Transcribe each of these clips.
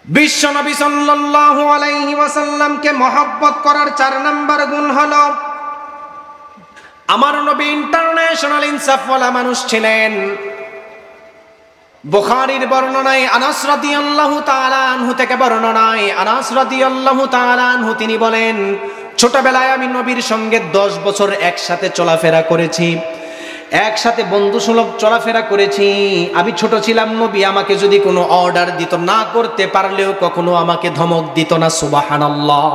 বিশ্বনবী সাল্লাল্লাহু আলাইহি ওয়াসাল্লামকে মহব্বত করার 4 নাম্বার গুণ হলো, আমার নবী ইন্টারন্যাশনাল ইনসাফওয়ালা মানুষ ছিলেন। বুখারীর বর্ণনায় আনাস রাদিয়াল্লাহু তাআলা আনহু থেকে বর্ণনায় আনাস রাদিয়াল্লাহু তাআলা আনহু তিনি বলেন, ছোটবেলায় আমি নবীর সঙ্গে 10 বছর একসাথে চলাফেরা করেছি, একসাথে বন্ধুসুলভ চলাফেরা করেছি। আমি ছোট ছিলাম, নবী আমাকে যদি কোনো অর্ডার দিত, না করতে পারলেও কখনো আমাকে ধমক দিত না। সুবহানাল্লাহ।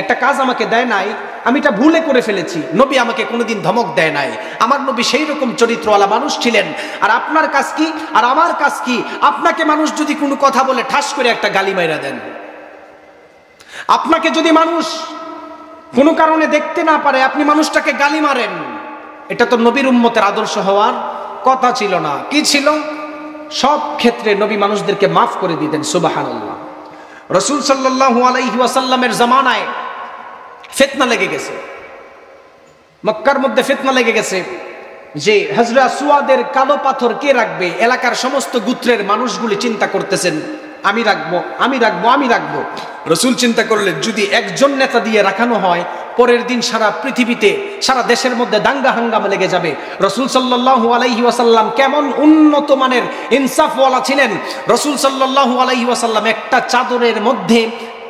একটা কাজ আমাকে দেয় নাই, আমি এটা ভুলে করে ফেলেছি, নবী আমাকে কোনোদিন ধমক দেয় নাই। আমার নবী সেই রকম চরিত্রওয়ালা মানুষ ছিলেন। আর আপনার কাজ কি আর আমার কাজ কি? আপনাকে মানুষ যদি কোনো কথা বলে ঠাস করে একটা গালি মাইরা দেন। আপনাকে যদি মানুষ কোনো কারণে দেখতে না পারে, আপনি মানুষটাকে গালি মারেন। এটা তো নবীর উম্মতের আদর্শ হওয়ার কথা ছিল না। কি ছিল? সব ক্ষেত্রে নবী মানুষদেরকে মাফ করে দিতেন। সুবহানাল্লাহ। রাসূল সাল্লাল্লাহু আলাইহি ওয়াসাল্লামের জামানায় ফিতনা লেগে গেছে, মক্কার মধ্যে ফিতনা লেগে গেছে যে হযরত সুয়াদের কালো পাথর কে রাখবে। এলাকার সমস্ত গোত্রের মানুষগুলি চিন্তা করতেছেন, আমি রাখবো, আমি রাখবো, আমি রাখবো। রাসূল চিন্তা করলেন, যদি একজন নেতা দিয়ে রাখানো হয়, পরের দিন সারা পৃথিবীতে, সারা দেশের মধ্যে দাঙ্গা হাঙ্গামা লেগে যাবে। রাসূল সাল্লাল্লাহু আলাইহি ওয়াসাল্লাম কেমন উন্নত মানের ইনসাফওয়ালা ছিলেন। রাসূল সাল্লাল্লাহু আলাইহি ওয়াসাল্লাম একটা চাদরের মধ্যে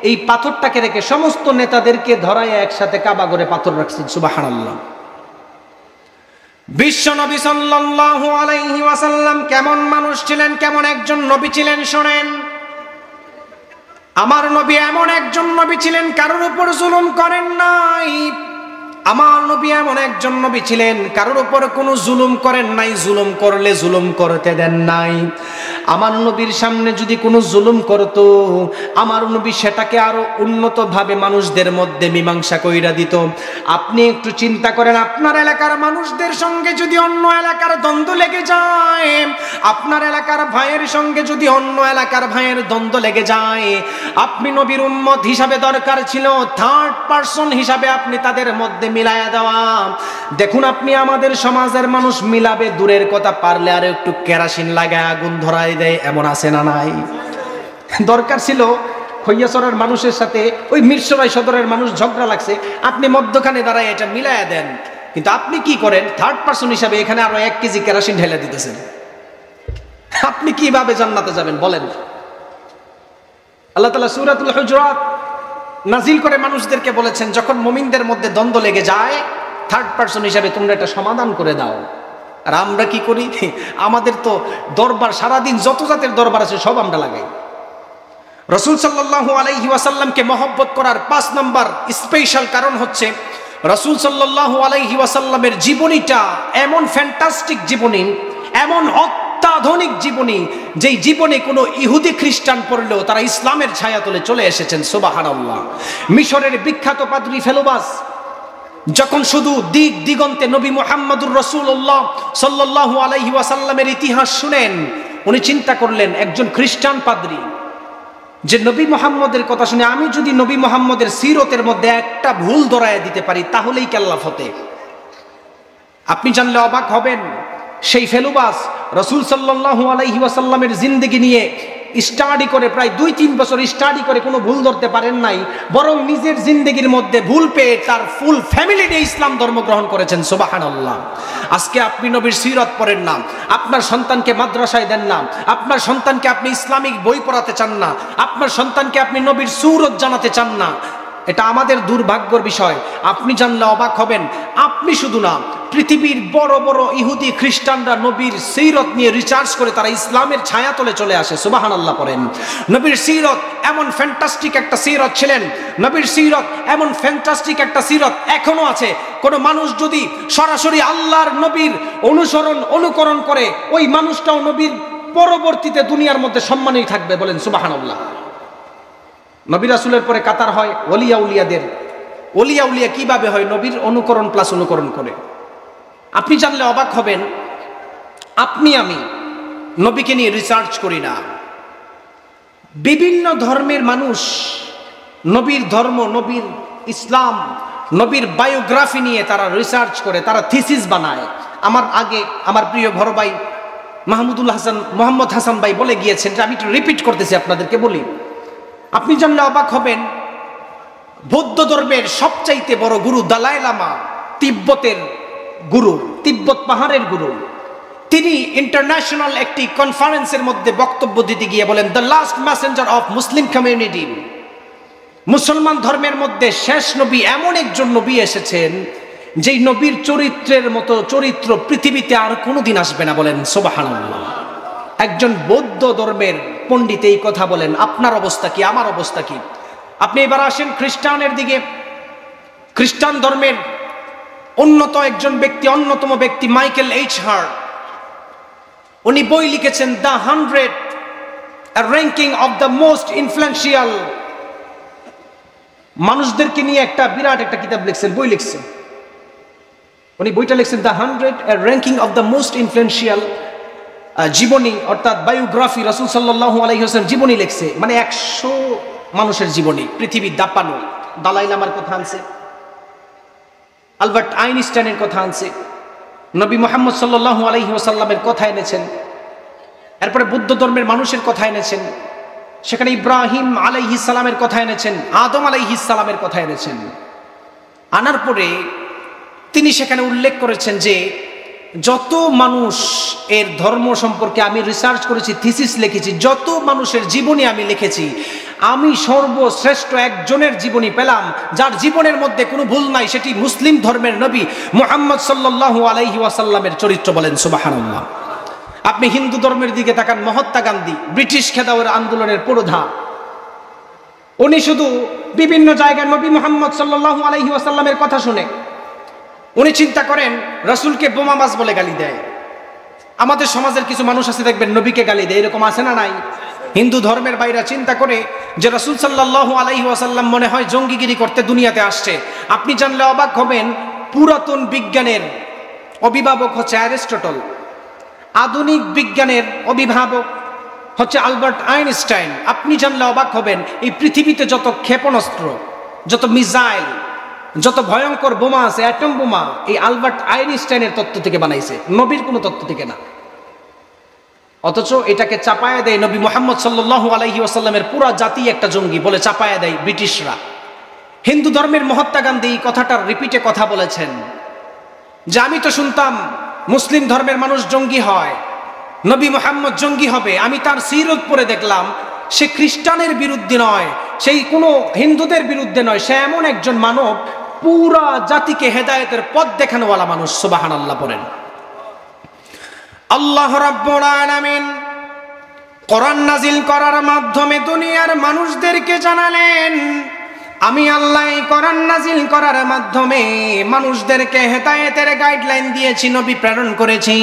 এই পাথরটাকে রেখে সমস্ত নেতাদেরকে ধরায় একসাথে কাবা করে পাথর রাখছেন। সুবহানাল্লাহ। বিশ্ব নবী সাল্লাল্লাহু আলাইহি ওয়াসাল্লাম কেমন মানুষ ছিলেন, কেমন একজন নবী ছিলেন শোনেন। আমার নবী এমন একজন নবী ছিলেন, কারোর উপর জুলুম করেন নাই। আমার নবী এমন একজন নবী ছিলেন, কারোর উপর কোনো জুলুম করেন নাই, জুলুম করলে জুলুম করতে দেন নাই। আমার নবীর সামনে যদি কোনো জুলুম করতো, আমার নবী সেটাকে আরো উন্নতভাবে মানুষদের মধ্যে মীমাংসা কইরা দিত। আপনি একটু চিন্তা করেন, আপনার এলাকার মানুষদের সঙ্গে যদি অন্য এলাকার দ্বন্দ্ব লেগে যায়, আপনার এলাকার ভাইয়ের সঙ্গে যদি অন্য এলাকার ভাইয়ের দ্বন্দ্ব লেগে যায়, আপনি নবীর উম্মত হিসাবে দরকার ছিল থার্ড পারসন হিসাবে আপনি তাদের মধ্যে মিলায়া দেওয়া। দেখুন, আপনি আমাদের সমাজের মানুষ মিলাবে দূরের কথা, পারলে আর একটু কেরাসিন লাগায় আগুন ধরায় দেয়, এমন আছে না নাই? দরকার ছিল খৈয়াছড়ার মানুষের সাথে ওই মিরসরাই সদরের মানুষ ঝগড়া লাগছে, আপনি মধ্যখানে দাঁড়ায় এটা মিলায়া দেন। কিন্তু আপনি কি করেন? থার্ড পারসন হিসাবে এখানে আরো 1 কেজি কেরাসিন ঢেলে দিতেছেন। আপনি কিভাবে জান্নাতে যাবেন বলেন? আল্লাহ তাআলা সূরাতুল হুজুরাত নাজিল করে মানুষদেরকে বলেছেন, যখন মুমিনদের মধ্যে দ্বন্দ্ব লেগে যায়, থার্ড পারসন হিসাবে তোমরা এটা সমাধান করে দাও। আর আমরা কি করি? আমাদের তো দরবার, সারাদিন যত জাতের দরবার আছে সব আমরা লাগাই। রাসূল সাল্লাল্লাহু আলাইহি ওয়াসাল্লামকে মহব্বত করার 5 নাম্বার স্পেশাল কারণ হচ্ছে, রাসূল সাল্লাল্লাহু আলাইহি ওয়াসাল্লামের জীবনীটা এমন ফ্যান্টাস্টিক জীবনী, এমন অত্যাধুনিক জীবনী, যেই জীবনে কোনো ইহুদি খ্রিস্টান পড়লেও তারা ইসলামের ছায়াতলে চলে এসেছেন। সুবহানাল্লাহ। মিশরের বিখ্যাত পাদ্রী ফেলুবাস যখন শুধু দিক দিগন্তে নবী মুহাম্মদুর রাসূলুল্লাহ সাল্লাল্লাহু আলাইহি ওয়াসাল্লামের ইতিহাস শুনেন, উনি চিন্তা করলেন, একজন খ্রিস্টান পাদ্রী যে নবী মুহাম্মদের কথা শুনে, আমি যদি নবী মুহাম্মদের সিরতের মধ্যে একটা ভুল ধরায় দিতে পারি, তাহলেই কেল্লা ফতে। আপনি জানলে অবাক হবেন, সেই ফেলুবাস রাসূল সাল্লাল্লাহু আলাইহি ওয়াসাল্লামের জিন্দেগি নিয়ে স্টাডি করে, প্রায় 2-3 বছর স্টাডি করে কোনো ভুল ধরতে পারেন নাই, বরং নিজের জিন্দেগির মধ্যে ভুল পেয়ে তার ফুল ফ্যামিলি নিয়ে ইসলাম ধর্ম গ্রহণ করেছেন। সুবহানাল্লাহ। আজকে আপনি নবীর সিরত পড়েন না, আপনার সন্তানকে মাদ্রাসায় দেন না, আপনার সন্তানকে আপনি ইসলামিক বই পড়াতে চান না, আপনার সন্তানকে আপনি নবীর সুরত জানাতে চান না, এটা আমাদের দুর্ভাগ্যের বিষয়। আপনি জানলে অবাক হবেন, আপনি শুধু না, পৃথিবীর বড় বড় ইহুদি খ্রিস্টানরা নবীর সিরত নিয়ে রিসার্চ করে তারা ইসলামের ছায়াতলে চলে আসে। সুবহানাল্লাহ পড়েন। নবীর সিরত এমন ফ্যান্টাস্টিক একটা সিরত ছিলেন, নবীর সিরত এমন ফ্যান্টাস্টিক একটা সিরত এখনো আছে। কোন মানুষ যদি সরাসরি আল্লাহর নবীর অনুকরণ করে, ওই মানুষটাও নবীর পরবর্তীতে দুনিয়ার মধ্যে সম্মানেই থাকবে। বলেন সুবহানাল্লাহ। নবী রাসূলের পরে কাতার হয় ওলিয়া উলিয়াদের। ওলিয়া উলিয়া কিভাবে হয়? নবীর অনুকরণ প্লাস অনুকরণ করে। আপনি জানলে অবাক হবেন, আপনি আমি নবীকে নিয়ে রিসার্চ করি না। বিভিন্ন ধর্মের মানুষ নবীর ধর্ম, নবীর ইসলাম, নবীর বায়োগ্রাফি নিয়ে তারা রিসার্চ করে, তারা থিসিস বানায়। আমার আগে আমার প্রিয় বড় ভাই মোহাম্মদ হাসান ভাই বলে গিয়েছেন, যে আমি একটু রিপিট করতেছি আপনাদেরকে বলি, আপনি জানলে অবাক হবেন, বৌদ্ধ ধর্মের সবচাইতে বড় গুরু দালাই লামা, তিব্বতের গুরু, তিব্বত পাহাড়ের গুরু, তিনি ইন্টারন্যাশনাল একটি কনফারেন্সের মধ্যে বক্তব্য দিতে গিয়ে বলেন, the last Messenger of Muslim community, মুসলমান ধর্মের মধ্যে শেষ নবী এমন একজন নবী এসেছেন যেই নবীর চরিত্রের মতো চরিত্র পৃথিবীতে আর কোনোদিন আসবে না। বলেন সুবহানাল্লাহ। একজন বৌদ্ধ ধর্মের পণ্ডিত এই কথা বলেন। আপনার অবস্থা কি, আমার অবস্থা কি? আপনি এবার আসেন খ্রিস্টানের দিকে। খ্রিস্টান ধর্মের একজন ব্যক্তি, অন্যতম ব্যক্তি মাইকেল এইচ হার্ট, উনি বই লিখেছেন the 100 ranking of the most influential, মানুষদেরকে নিয়ে একটা বিরাট একটা কিতাব লিখছেন, বই লিখছেন। উনি বইটা লিখছেন the 100 ranking of the most influential জীবনী, অর্থাৎ বায়োগ্রাফি, রাসূল সাল্লাল্লাহু আলাইহি ওয়াসাল্লাম জীবনী লিখছে, মানে 100 মানুষের জীবনী, পৃথিবীর দাপানো। দালাই লামার কথা আনছে, আলবার্ট আইনস্টাইনের কথা আনছে, নবী মুহাম্মদ সাল্লাল্লাহু আলাইহি ওয়াসাল্লামের কথা এনেছেন, এরপরে বুদ্ধ ধর্মের মানুষের কথা এনেছেন, সেখানে ইব্রাহিম আলাইহিস সালামের কথা এনেছেন, আদম আলাইহিস সালামের কথা এনেছেন। আনার পরে তিনি সেখানে উল্লেখ করেছেন যে যত মানুষ এর ধর্ম সম্পর্কে আমি রিসার্চ করেছি, থিসিস লিখেছি, যত মানুষের জীবনী আমি লিখেছি, আমি সর্বশ্রেষ্ঠ একজনের জীবনী পেলাম যার জীবনের মধ্যে কোনো ভুল নাই, সেটি মুসলিম ধর্মের নবী মুহাম্মদ সাল্লাল্লাহু আলাইহি ওয়াসাল্লামের চরিত্র। বলেন সুবহানাল্লাহ। আপনি হিন্দু ধর্মের দিকে তাকান, মহাত্মা গান্ধী, ব্রিটিশ খেদাওয়ের আন্দোলনের পুরোধা, উনি শুধু বিভিন্ন জায়গায় নবী মুহাম্মদ সাল্লাল্লাহু আলাইহি ওয়াসাল্লামের কথা শুনে উনি চিন্তা করেন রাসূলকে বোমাবাজ বলে গালি দেয়। আমাদের সমাজের কিছু মানুষ আছে দেখবেন নবীকে গালি দেয়, এরকম আছে না নাই? হিন্দু ধর্মের বাইরা চিন্তা করে যে রাসূল সাল্লাল্লাহু আলাইহি ওয়াসাল্লাম মনে হয় জঙ্গিগিরি করতে দুনিয়াতে আসছে। আপনি জানলে অবাক হবেন, পুরাতন বিজ্ঞানের অভিভাবক হচ্ছে অ্যারিস্টটল, আধুনিক বিজ্ঞানের অভিভাবক হচ্ছে আলবার্ট আইনস্টাইন। আপনি জানলে অবাক হবেন, এই পৃথিবীতে যত ক্ষেপণাস্ত্র, যত মিসাইল, যত ভয়ঙ্কর বোমা আছে, অ্যাটম বোমা, এই আলবার্ট আইনস্টাইনের তত্ত্ব থেকে বানাইছে, নবীর কোনো তত্ত্ব থেকে না। অথচ এটাকে চাপায়া দেয় নবী মুহাম্মদ সাল্লাল্লাহু আলাইহি ওয়াসাল্লামের পুরা জাতি একটা জঙ্গি বলে চাপায়া দেয় ব্রিটিশরা। হিন্দু ধর্মের মহাত্মা গান্ধী এই কথাটার রিপিটে কথা বলেছেন যে আমি তো শুনতাম মুসলিম ধর্মের মানুষ জঙ্গি হয়, নবী মুহাম্মদ জঙ্গি হবে, আমি তার সিরত পড়ে দেখলাম সে খ্রিস্টানের বিরুদ্ধে নয়, সেই কোনো হিন্দুদের বিরুদ্ধে নয়, সে এমন একজন মানব পুরা জাতিকে হেদায়েতের পথ দেখানোওয়ালা মানুষ। সুবহানাল্লাহ বলেন। আল্লাহ রাব্বুল আলামিন কোরআন নাজিল করার মাধ্যমে দুনিয়ার মানুষদেরকে জানালেন, আমি আল্লাহ কোরআন নাজিল করার মাধ্যমে মানুষদেরকে হেদায়েতের গাইডলাইন দিয়েছি, নবী প্রেরণ করেছি।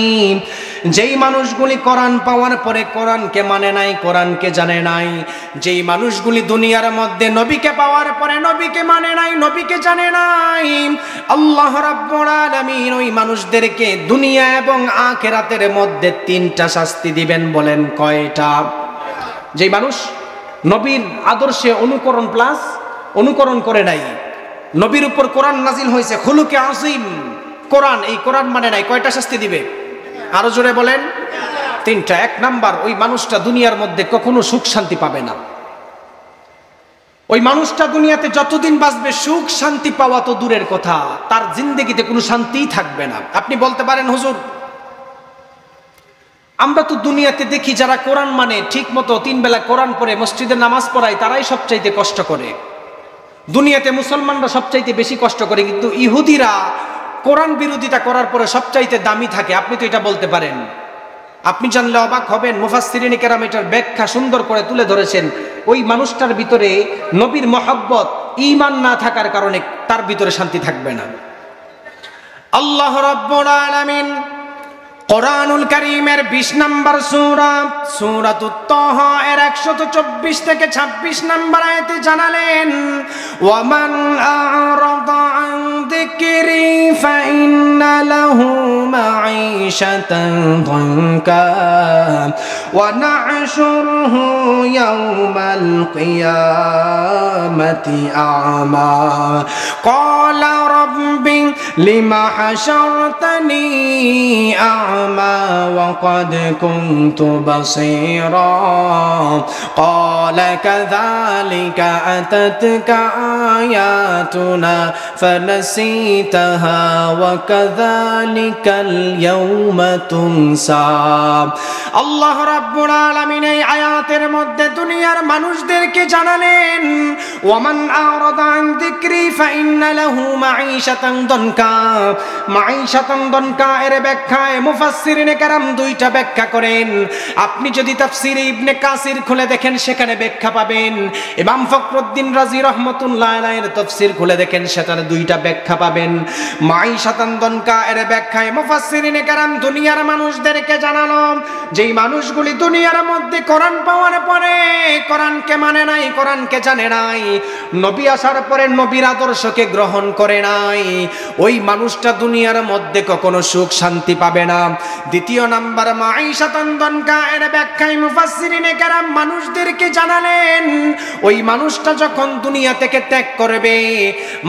যেই মানুষগুলি কোরআন পাওয়ার পরে কোরআনকে মানে নাই, কোরআনকে জানে নাই, যেই মানুষগুলি দুনিয়ার মধ্যে নবীকে পাওয়ার পরে নবীকে মানে নাই, নবীকে জানে নাই, আল্লাহ রাব্বুল আলামিন ওই মানুষদেরকে দুনিয়া এবং আখিরাতের মধ্যে 3টা শাস্তি দিবেন। বলেন কয়টা? যেই মানুষ নবীর আদর্শে অনুকরণ করে নাই, নবীর উপর কোরআন নাজিল হয়েছে, খুলুকে আযীম কোরআন, এই কোরআন মানে নাই, কয়টা শাস্তি দিবে? আরো জোরে বলেন। 3টা। 1 নাম্বার, ওই মানুষটা দুনিয়ার মধ্যে কখনো সুখ শান্তি পাবে না। ওই মানুষটা দুনিয়াতে যতদিন বাঁচবে সুখ শান্তি পাওয়া তো দূরের কথা, তার জিন্দেগিতে কোনো শান্তিই থাকবে না। আপনি বলতে পারেন হুজুর, আমরা তো দুনিয়াতে দেখি যারা কোরআন মানে ঠিক মতো 3 বেলা কোরআন পড়ে মসজিদে নামাজ পড়ায়, তারাই সবচাইতে কষ্ট করে। দুনিয়াতে মুসলমানরা সবচাইতে বেশি কষ্ট করে, কিন্তু ইহুদিরা কোরআন বিরোধিতা করার পরে সবচাইতে দামি থাকে। আপনি তো এটা বলতে পারেন। আপনি জানলে অবাক হবেন, মুফাসসিরিন কেরাম এটার ব্যাখ্যা সুন্দর করে তুলে ধরেছেন। ওই মানুষটার ভিতরে নবীর মহব্বত, ঈমান না থাকার কারণে তার ভিতরে শান্তি থাকবে না। আল্লাহ রাব্বুল আলামিন কোরআনুল কারীমের 20 নম্বর সূরা সূরাতুত তাহা এর 124 থেকে 26 নম্বর আয়াতে জানালেন, ওয়া মান আ'রাদা আন যিকরি ফাইন্না লাহু মাঈশাতান দানকা ওয়া নাহশুরুহু ইয়াওমাল কিয়ামাতি আ'মা ক্বালা রাব্বি লিমা হাশারতানি أعمى وقد كنت بصيرا قال كذلك أتتك آياتنا فنسيتها وكذلك اليوم تنسى আল্লাহ রাব্বুল আলামিন এই আয়াতের মধ্যে দুনিয়ার মানুষদেরকে জানালেন ওয়ামান আরাদা আন যিকরি ফাইন্না লাহু মাঈশাতান দনকা এর ব্যাখ্যায় মুফাসসিরিনে কেরাম দুইটা ব্যাখ্যা করেন। আপনি যদি তাফসীরে ইবনে কাসির খুলে দেখেন সেখানে ব্যাখ্যা পাবেন, ইমাম ফখরুদ্দিন রাজি রাহমাতুল্লাহ আলাইহির তাফসীর খুলে দেখেন সেখানে দুইটা ব্যাখ্যা পাবেন। মাঈশাতান দনকা এর ব্যাখ্যায় মুফাসসিরিনে কেরাম দুনিয়ার মানুষদেরকে জানালো যেই মানুষগুলি দুনিয়ার মধ্যে কোরআন পাওয়ার পরে কোরআনকে মানে নাই, কোরআনকে জানে নাই, নবী আসার পরে নবীর আদর্শকে গ্রহণ করে নাই, ওই মানুষটা দুনিয়ার মধ্যে কখনো সুখ শান্তি পাবে না। দ্বিতীয় নাম্বার মাঈশাতান দনকা এর ব্যাখ্যায় মুফাসসিরিনে কেরাম মানুষদেরকে জানালেন ওই মানুষটা যখন দুনিয়া থেকে ত্যাগ করবে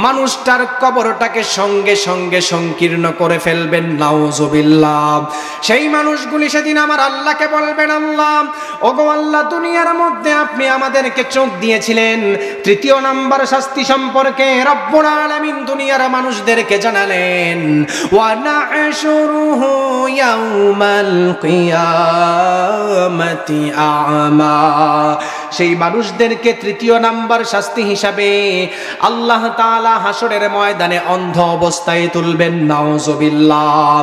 মানুষটার কবরটাকে সঙ্গে সঙ্গে সংকীর্ণ করে ফেলবেন, নাউজুবিল্লাহ। সেই মানুষগুলি সেদিন আমার আল্লাহকে বলবেন, আল্লাহ ওগো আল্লাহ দুনিয়ার মধ্যে আপনি আমাদেরকে চোখ দিয়েছিলেন। তৃতীয় নাম্বার শাস্তি সম্পর্কে রব্বুল আলামিন দুনিয়ার মানুষদেরকে জানালেন ওয়া নাহশুরুহু ইয়াউমাল কিয়ামাতি আ'মা। সেই মানুষদেরকে তৃতীয় নাম্বার শাস্তি হিসাবে আল্লাহ তাআলা হাসরের ময়দানে অন্ধ অবস্থায় তুলবেন, নাউজুবিল্লাহ।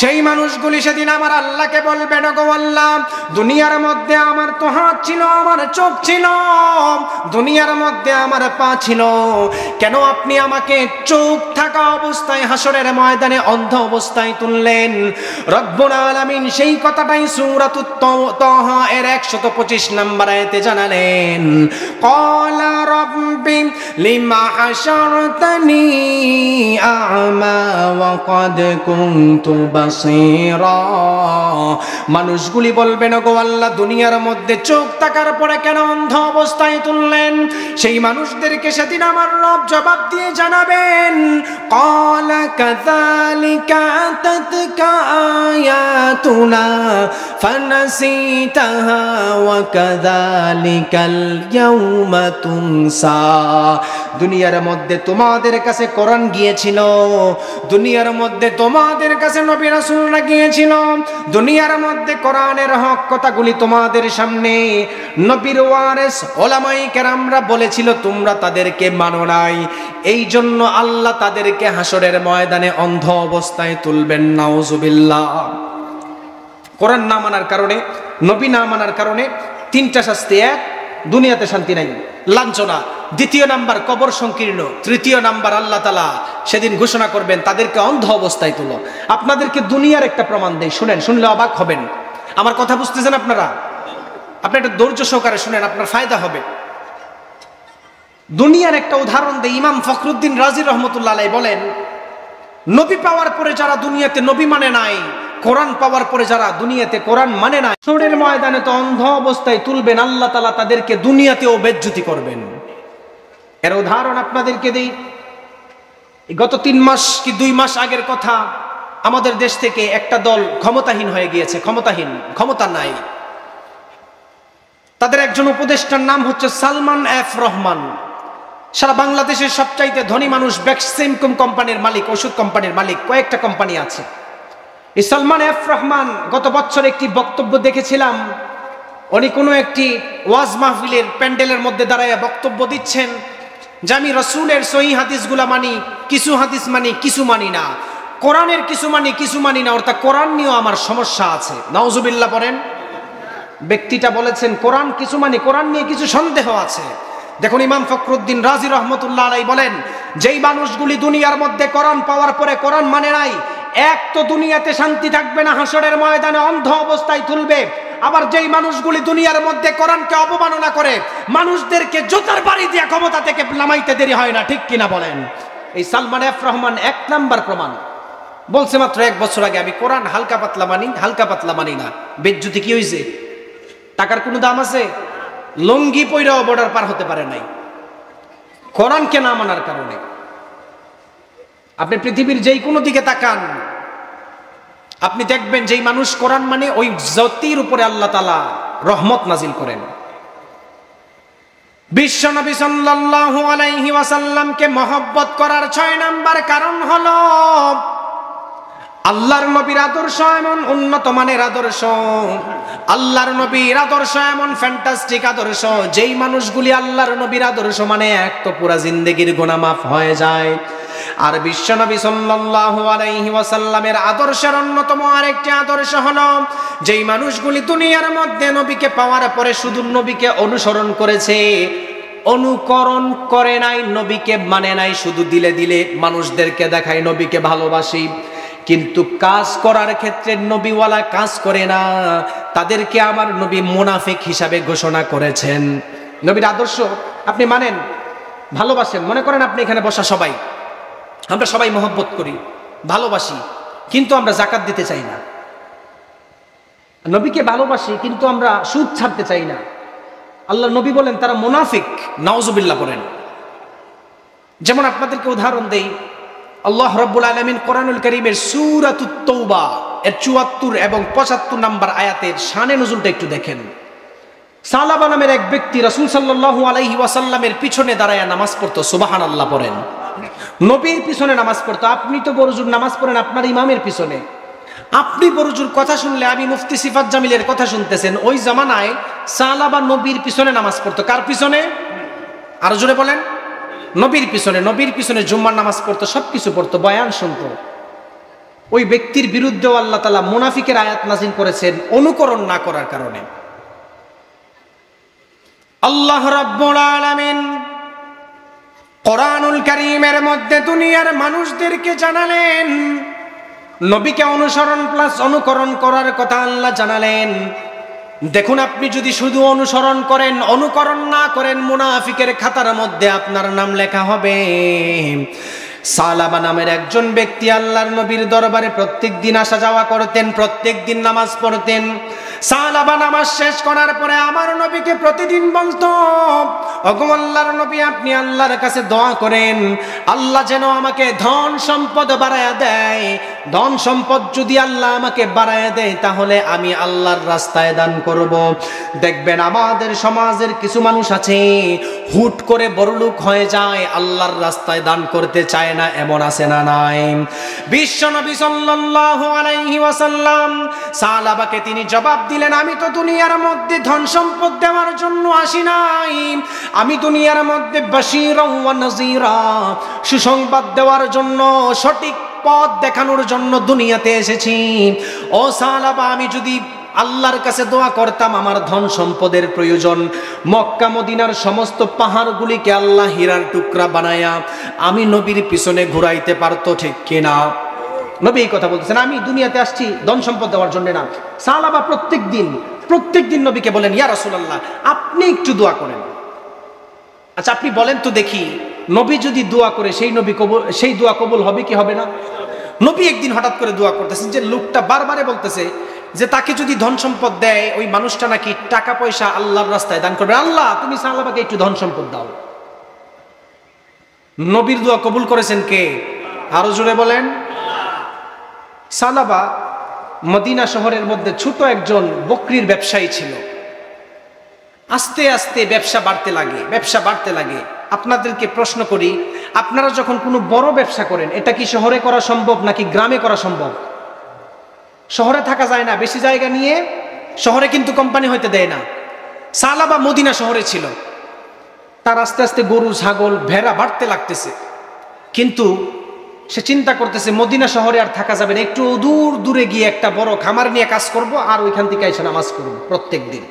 সেই মানুষগুলি সেদিন আমার আল্লাহকে বলবেন, ওগো আল্লাহ দুনিয়ার মধ্যে আমার তো হাত ছিল, আমার চোখ ছিল, দুনিয়ার মধ্যে আমার পা ছিল, কেন আপনি আমাকে চোখ থাকা অবস্থায় হাসরের ময়দানে অন্ধ অবস্থায় তুললেন? রব্বুল আলামিন সেই কথাটাই সূরাতুত তাহা এর 125 নম্বর আয়াতে জানালেন, ক্বালা রাব্বি লিমা হাশারতানি আ'মা ওয়া ক্বাদ কুনতু বাসীরা। মানুষগুলি বলবেন, ওগো আল্লাহ দুনিয়ার মধ্যে চোখ থাকার পরে কেন অন্ধ অবস্থায় তুললেন? সেই মানুষদেরকে সেদিন আমার রব জবাব দিয়ে জানাবেন, ক্বালা কাযালিকা আতাতকা আয়াতুনা ফানাসিতাহা ওয়া কাযালিকাল ইয়াউমা তুনসা। দুনিয়ার মধ্যে তোমাদের কাছে কোরআন গিয়েছিল, দুনিয়ার মধ্যে তোমাদের কাছে নবী রাসূলরা গিয়েছিল, দুনিয়ার মধ্যে কোরআনের হক কথাগুলি তোমাদের সামনে নবীর ওয়ারিস উলামায়ে কেরামরা বলেছিল, তোমরা তাদেরকে মানো নাই, এই জন্য আল্লাহ তাদেরকে হাসরের ময়দানে অন্ধ অবস্থায় তুলবেন, নাউজুবিল্লাহ। কোরআন না মানার কারণে, নবী না মানার কারণে তিনটা শাস্তি। এক, দুনিয়াতে শান্তি নাই, লাঞ্ছনা। দ্বিতীয় নাম্বার কবর সংকীর্ণ। তৃতীয় নাম্বার আল্লাহ তাআলা সেদিন ঘোষণা করবেন তাদেরকে অন্ধ অবস্থায় তুলো। আপনাদেরকে দুনিয়ার একটা প্রমাণ দেই, শুনেন, শুনলে অবাক হবেন। আমার কথা বুঝতেছেন আপনারা? আপনি একটু ধৈর্য সহকারে শুনেন, আপনার ফায়দা হবে। দুনিয়ার একটা উদাহরণ দেই। ইমাম ফখরুদ্দিন রাজি রহমতুল্লাহ আলাইহি বলেন, নবী পাওয়ার পরে যারা দুনিয়াতে নবী মানে নাই, কোরআন পাওয়ার পরে যারা দুনিয়াতে কোরআন মানে নাই, হাসরের ময়দানে তো অন্ধ অবস্থায় তুলবেন, আল্লাহ তাআলা তাদেরকে দুনিয়াতেও বেজ্জতি করবেন। এর উদাহরণ আপনাদেরকে দেই। গত 3 মাস কি 2 মাস আগের কথা, আমাদের দেশ থেকে একটা দল ক্ষমতাহীন হয়ে গিয়েছে, ক্ষমতা নাই। তাদের একজন উপদেষ্টার নাম হচ্ছে সালমান এফ রহমান। সারা বাংলাদেশের সবচাইতে ধনী মানুষ, বেক্সিমকো কোম্পানির মালিক, ওষুধ কোম্পানির মালিক, কয়েকটা কোম্পানি আছে। এই সালমান এফ রহমান গত বছর একটি বক্তব্য দেখেছিলাম, উনি কোনো একটি ওয়াজ মাহফিলের প্যান্ডেলের মধ্যে দাঁড়ায় বক্তব্য দিচ্ছেন যে আমি রাসূলের সহিহ হাদিসগুলা মানি, কিছু হাদিস মানি, কিছু মানি না, কোরআনের কিছু মানি, কিছু মানি না, অর্থাৎ কোরআন নিয়েও আমার সমস্যা আছে। নাউজুবিল্লাহ বলেন। ব্যক্তিটা বলেছেন কোরআন কিছু মানি, কোরআন নিয়ে কিছু সন্দেহ আছে। দেখুন, ইমাম ফখরুদ্দিন রাজি রহমতুল্লাহ আলাইহি বলেন, যেই মানুষগুলি দুনিয়ার মধ্যে কোরআন পাওয়ার পরে কোরআন মানে নাই, এক তো দুনিয়াতে শান্তি থাকবে না, হাসরের ময়দানে অন্ধ অবস্থায় তুলবে। আবার যেই মানুষগুলি দুনিয়ার মধ্যে কোরআনকে অবমাননা করে, মানুষদেরকে জুতার বাড়ি দিয়ে ক্ষমতা থেকে নামাইতে দেরি হয় না, ঠিক কিনা বলেন? এই সালমান এফ রহমান 1 নাম্বার প্রমাণ। বলছে মাত্র 1 বছর আগে আমি কোরআন হালকা পাতলা মানি না। বেজ্জতি কি হয়েছে? টাকার কোনো দাম আছে? লঙ্গি পইরাও বর্ডার পার হতে পারে নাই কোরআনকে না মানার কারণে। আপনি পৃথিবীর যেই কোনো দিকে তাকান, আপনি দেখবেন যেই মানুষ কোরআন মানে ওই জাতির উপরে আল্লাহ তাআলা রহমত নাজিল করেন। বিশ্বনবী সাল্লাল্লাহু আলাইহি ওয়াসাল্লামকে মহব্বত করার 6 নাম্বার কারণ হলো আল্লাহর নবীর আদর্শ এমন উন্নত মানের আদর্শ, আল্লাহর নবীর আদর্শ এমন ফ্যান্টাস্টিক আদর্শ, যেই মানুষগুলি আল্লাহর নবীর আদর্শ মানে এক তো পুরা জিন্দেগির গুনাহ মাফ হয়ে যায়। আর বিশ্বনবী সাল্লাল্লাহু আলাইহি ওয়াসাল্লামের আদর্শের অন্যতম আরেকটি আদর্শ হলো যেই মানুষগুলি দুনিয়ার মধ্যে নবীকে পাওয়ার পরে শুধু নবীকে অনুসরণ করেছে, অনুকরণ করে নাই, নবীকে মানে নাই, শুধু দিলে দিলে মানুষদেরকে দেখায় নবীকে ভালোবাসি, কিন্তু কাজ করার ক্ষেত্রে নবীওয়ালা কাজ করে না, তাদেরকে আমার নবী মুনাফিক হিসাবে ঘোষণা করেছেন। নবীর আদর্শ আপনি মানেন, ভালোবাসেন, মনে করেন আপনি এখানে বসা সবাই, আমরা সবাই মহব্বত করি, ভালোবাসি, কিন্তু আমরা যাকাত দিতে চাই না। নবীকে ভালোবাসি কিন্তু আমরা সুদ ছাড়তে চাই না। আল্লাহ নবী বলেন তারা মুনাফিক, নাউজুবিল্লাহ বলেন। যেমন আপনাদেরকে উদাহরণ দেই, আল্লাহ রাব্বুল আলামিন কোরআনুল কারীমের সূরাতুত তাওবা এর ৭৪ এবং ৭৫ নম্বর আয়াতের শানে নজুলটা একটু দেখেন। সালাবা নামের এক ব্যক্তি রাসূল সাল্লাল্লাহু আলাইহি ওয়াসাল্লামের পিছনে দাঁড়ায়া নামাজ পড়তো, সুবহানাল্লাহ পড়েন। নবীর পিছনে নামাজ পড়তো। আপনি তো বড়জোর নামাজ পড়েন আপনার ইমামের পিছনে, আপনি বড়জোর কথা শুনলে আমি মুফতি সিফাত জামিলের কথা শুনতেছেন। ওই জামানায় সালাবা নবীর পিছনে নামাজ পড়তো। কার পিছনে? আরো জোরে বলেন। নবীর পিছনে। নবীর পিছনে জুম্মার নামাজ পড়তো, সবকিছু পড়তো, বয়ান শুনতো। ওই ব্যক্তির বিরুদ্ধেও আল্লাহ তাআলা মুনাফিকের আয়াত নাযিল করেছেন অনুকরণ না করার কারণে। আল্লাহ রাব্বুল আলামিন কোরআনুল কারীমের মধ্যে দুনিয়ার মানুষদেরকে জানালেন, নবীকে অনুসরণ প্লাস অনুকরণ করার কথা আল্লাহ জানালেন। দেখুন, আপনি যদি শুধু অনুসরণ করেন, অনুকরণ না করেন, মুনাফিকের খাতার মধ্যে আপনার নাম লেখা হবে। সালাবা নামের একজন ব্যক্তি আল্লাহর নবীর দরবারে প্রত্যেক দিন আসা যাওয়া করতেন, প্রত্যেক দিন নামাজ পড়তেন। সালাবা নামাজ শেষ করার পরে আমার নবীকে প্রতিদিন বলতো, ওগো আল্লাহর নবী, আপনি আল্লাহর কাছে দোয়া করেন আল্লাহ যেন আমাকে ধন সম্পদ বাড়ায়া দেয়। ধন সম্পদ যদি আল্লাহ আমাকে বাড়ায়া দেয় তাহলে আমি আল্লাহর রাস্তায় দান করব। দেখবেন আমাদের সমাজের কিছু মানুষ আছে হুট করে বড়লোক হয়ে যায়, আল্লাহর রাস্তায় দান করতে চায় না, এমন আছে না নাই? বিশ্বনবী সাল্লাল্লাহু আলাইহি ওয়াসাল্লাম সাহাবাকে তিনি জবাব দিলেন, আমি তো দুনিয়ার মধ্যে ধন সম্পদ দেওয়ার জন্য আসি নাই, আমি দুনিয়ার মধ্যে বাশীরা ওয়া নাযীরা, সুসংবাদ দেওয়ার জন্য, সঠিক পথ দেখানোর জন্য দুনিয়াতে এসেছি। ও সাহাবা, আমি যদি আল্লাহর কাছে দোয়া করতাম আমার ধন সম্পদের প্রয়োজন, মক্কা মদিনার সমস্ত পাহাড়গুলিকে আল্লাহ হীরার টুকরা বানায়া আমি নবীর পিছনে ঘুরাইতে পারতো, ঠিক কিনা? নবী এই কথা বলতেছেন, আমি দুনিয়াতে আসছি ধন সম্পদ দেওয়ার জন্য না। সাহাবা প্রত্যেক দিন নবীকে বলেন, ইয়া রাসূলুল্লাহ, আপনি একটু দোয়া করেন। আচ্ছা আপনি বলেন তো দেখি, নবী যদি দোয়া করে সেই দোয়া কবুল হবে কি হবে না? নবী একদিন হঠাৎ করে দোয়া করতেছেন যে লোকটা বারবারে বলতেছে যে তাকে যদি ধন সম্পদ দেয় ওই মানুষটা নাকি টাকা পয়সা আল্লাহর রাস্তায় দান করবে। আল্লাহ তুমি সাহাবাকে একটু ধন সম্পদ দাও। নবীর দোয়া কবুল করেছেন কে? আরো জোরে বলেন। সাহাবা মদিনা শহরের মধ্যে ছোট একজন বকরির ব্যবসায়ী ছিল। আস্তে আস্তে ব্যবসা বাড়তে লাগে। আপনাদেরকে প্রশ্ন করি, আপনারা যখন কোনো বড় ব্যবসা করেন এটা কি শহরে করা সম্ভব নাকি গ্রামে করা সম্ভব? শহরে থাকা যায় না, বেশি জায়গা নিয়ে শহরে কিন্তু কোম্পানি হইতে দেয় না। সাহাবা মদিনা শহরে ছিল, তার আস্তে আস্তে গরু ছাগল ভেড়া বাড়তে লাগতেছে, কিন্তু সে চিন্তা করতেছে মদিনা শহরে আর থাকা যাবে না, একটু দূরে গিয়ে একটা বড় খামার নিয়ে কাজ করব আর ওইখান থেকে এসে নামাজ করব প্রত্যেক দিন।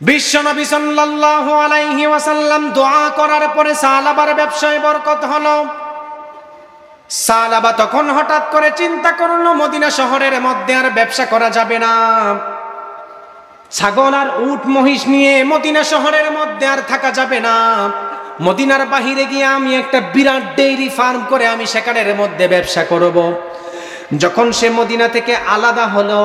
বিশ্বনবী সাল্লাল্লাহু আলাইহি ওয়াসাল্লাম দোয়া করার পরে সাহাবার ব্যবসায় বরকত হলো। সাহাবা তখন হঠাৎ করে চিন্তা করলো মদিনা শহরের মধ্যে আর ব্যবসা করা যাবে না, ছাগল আর উট মহিষ নিয়ে মদিনা শহরের মধ্যে আর থাকা যাবে না। মদিনার বাহিরে গিয়ে আমি একটা বিরাট ডেইরি ফার্ম করে আমি সেখানের মধ্যে ব্যবসা করব। যখন সে মদিনা থেকে আলাদা হলো,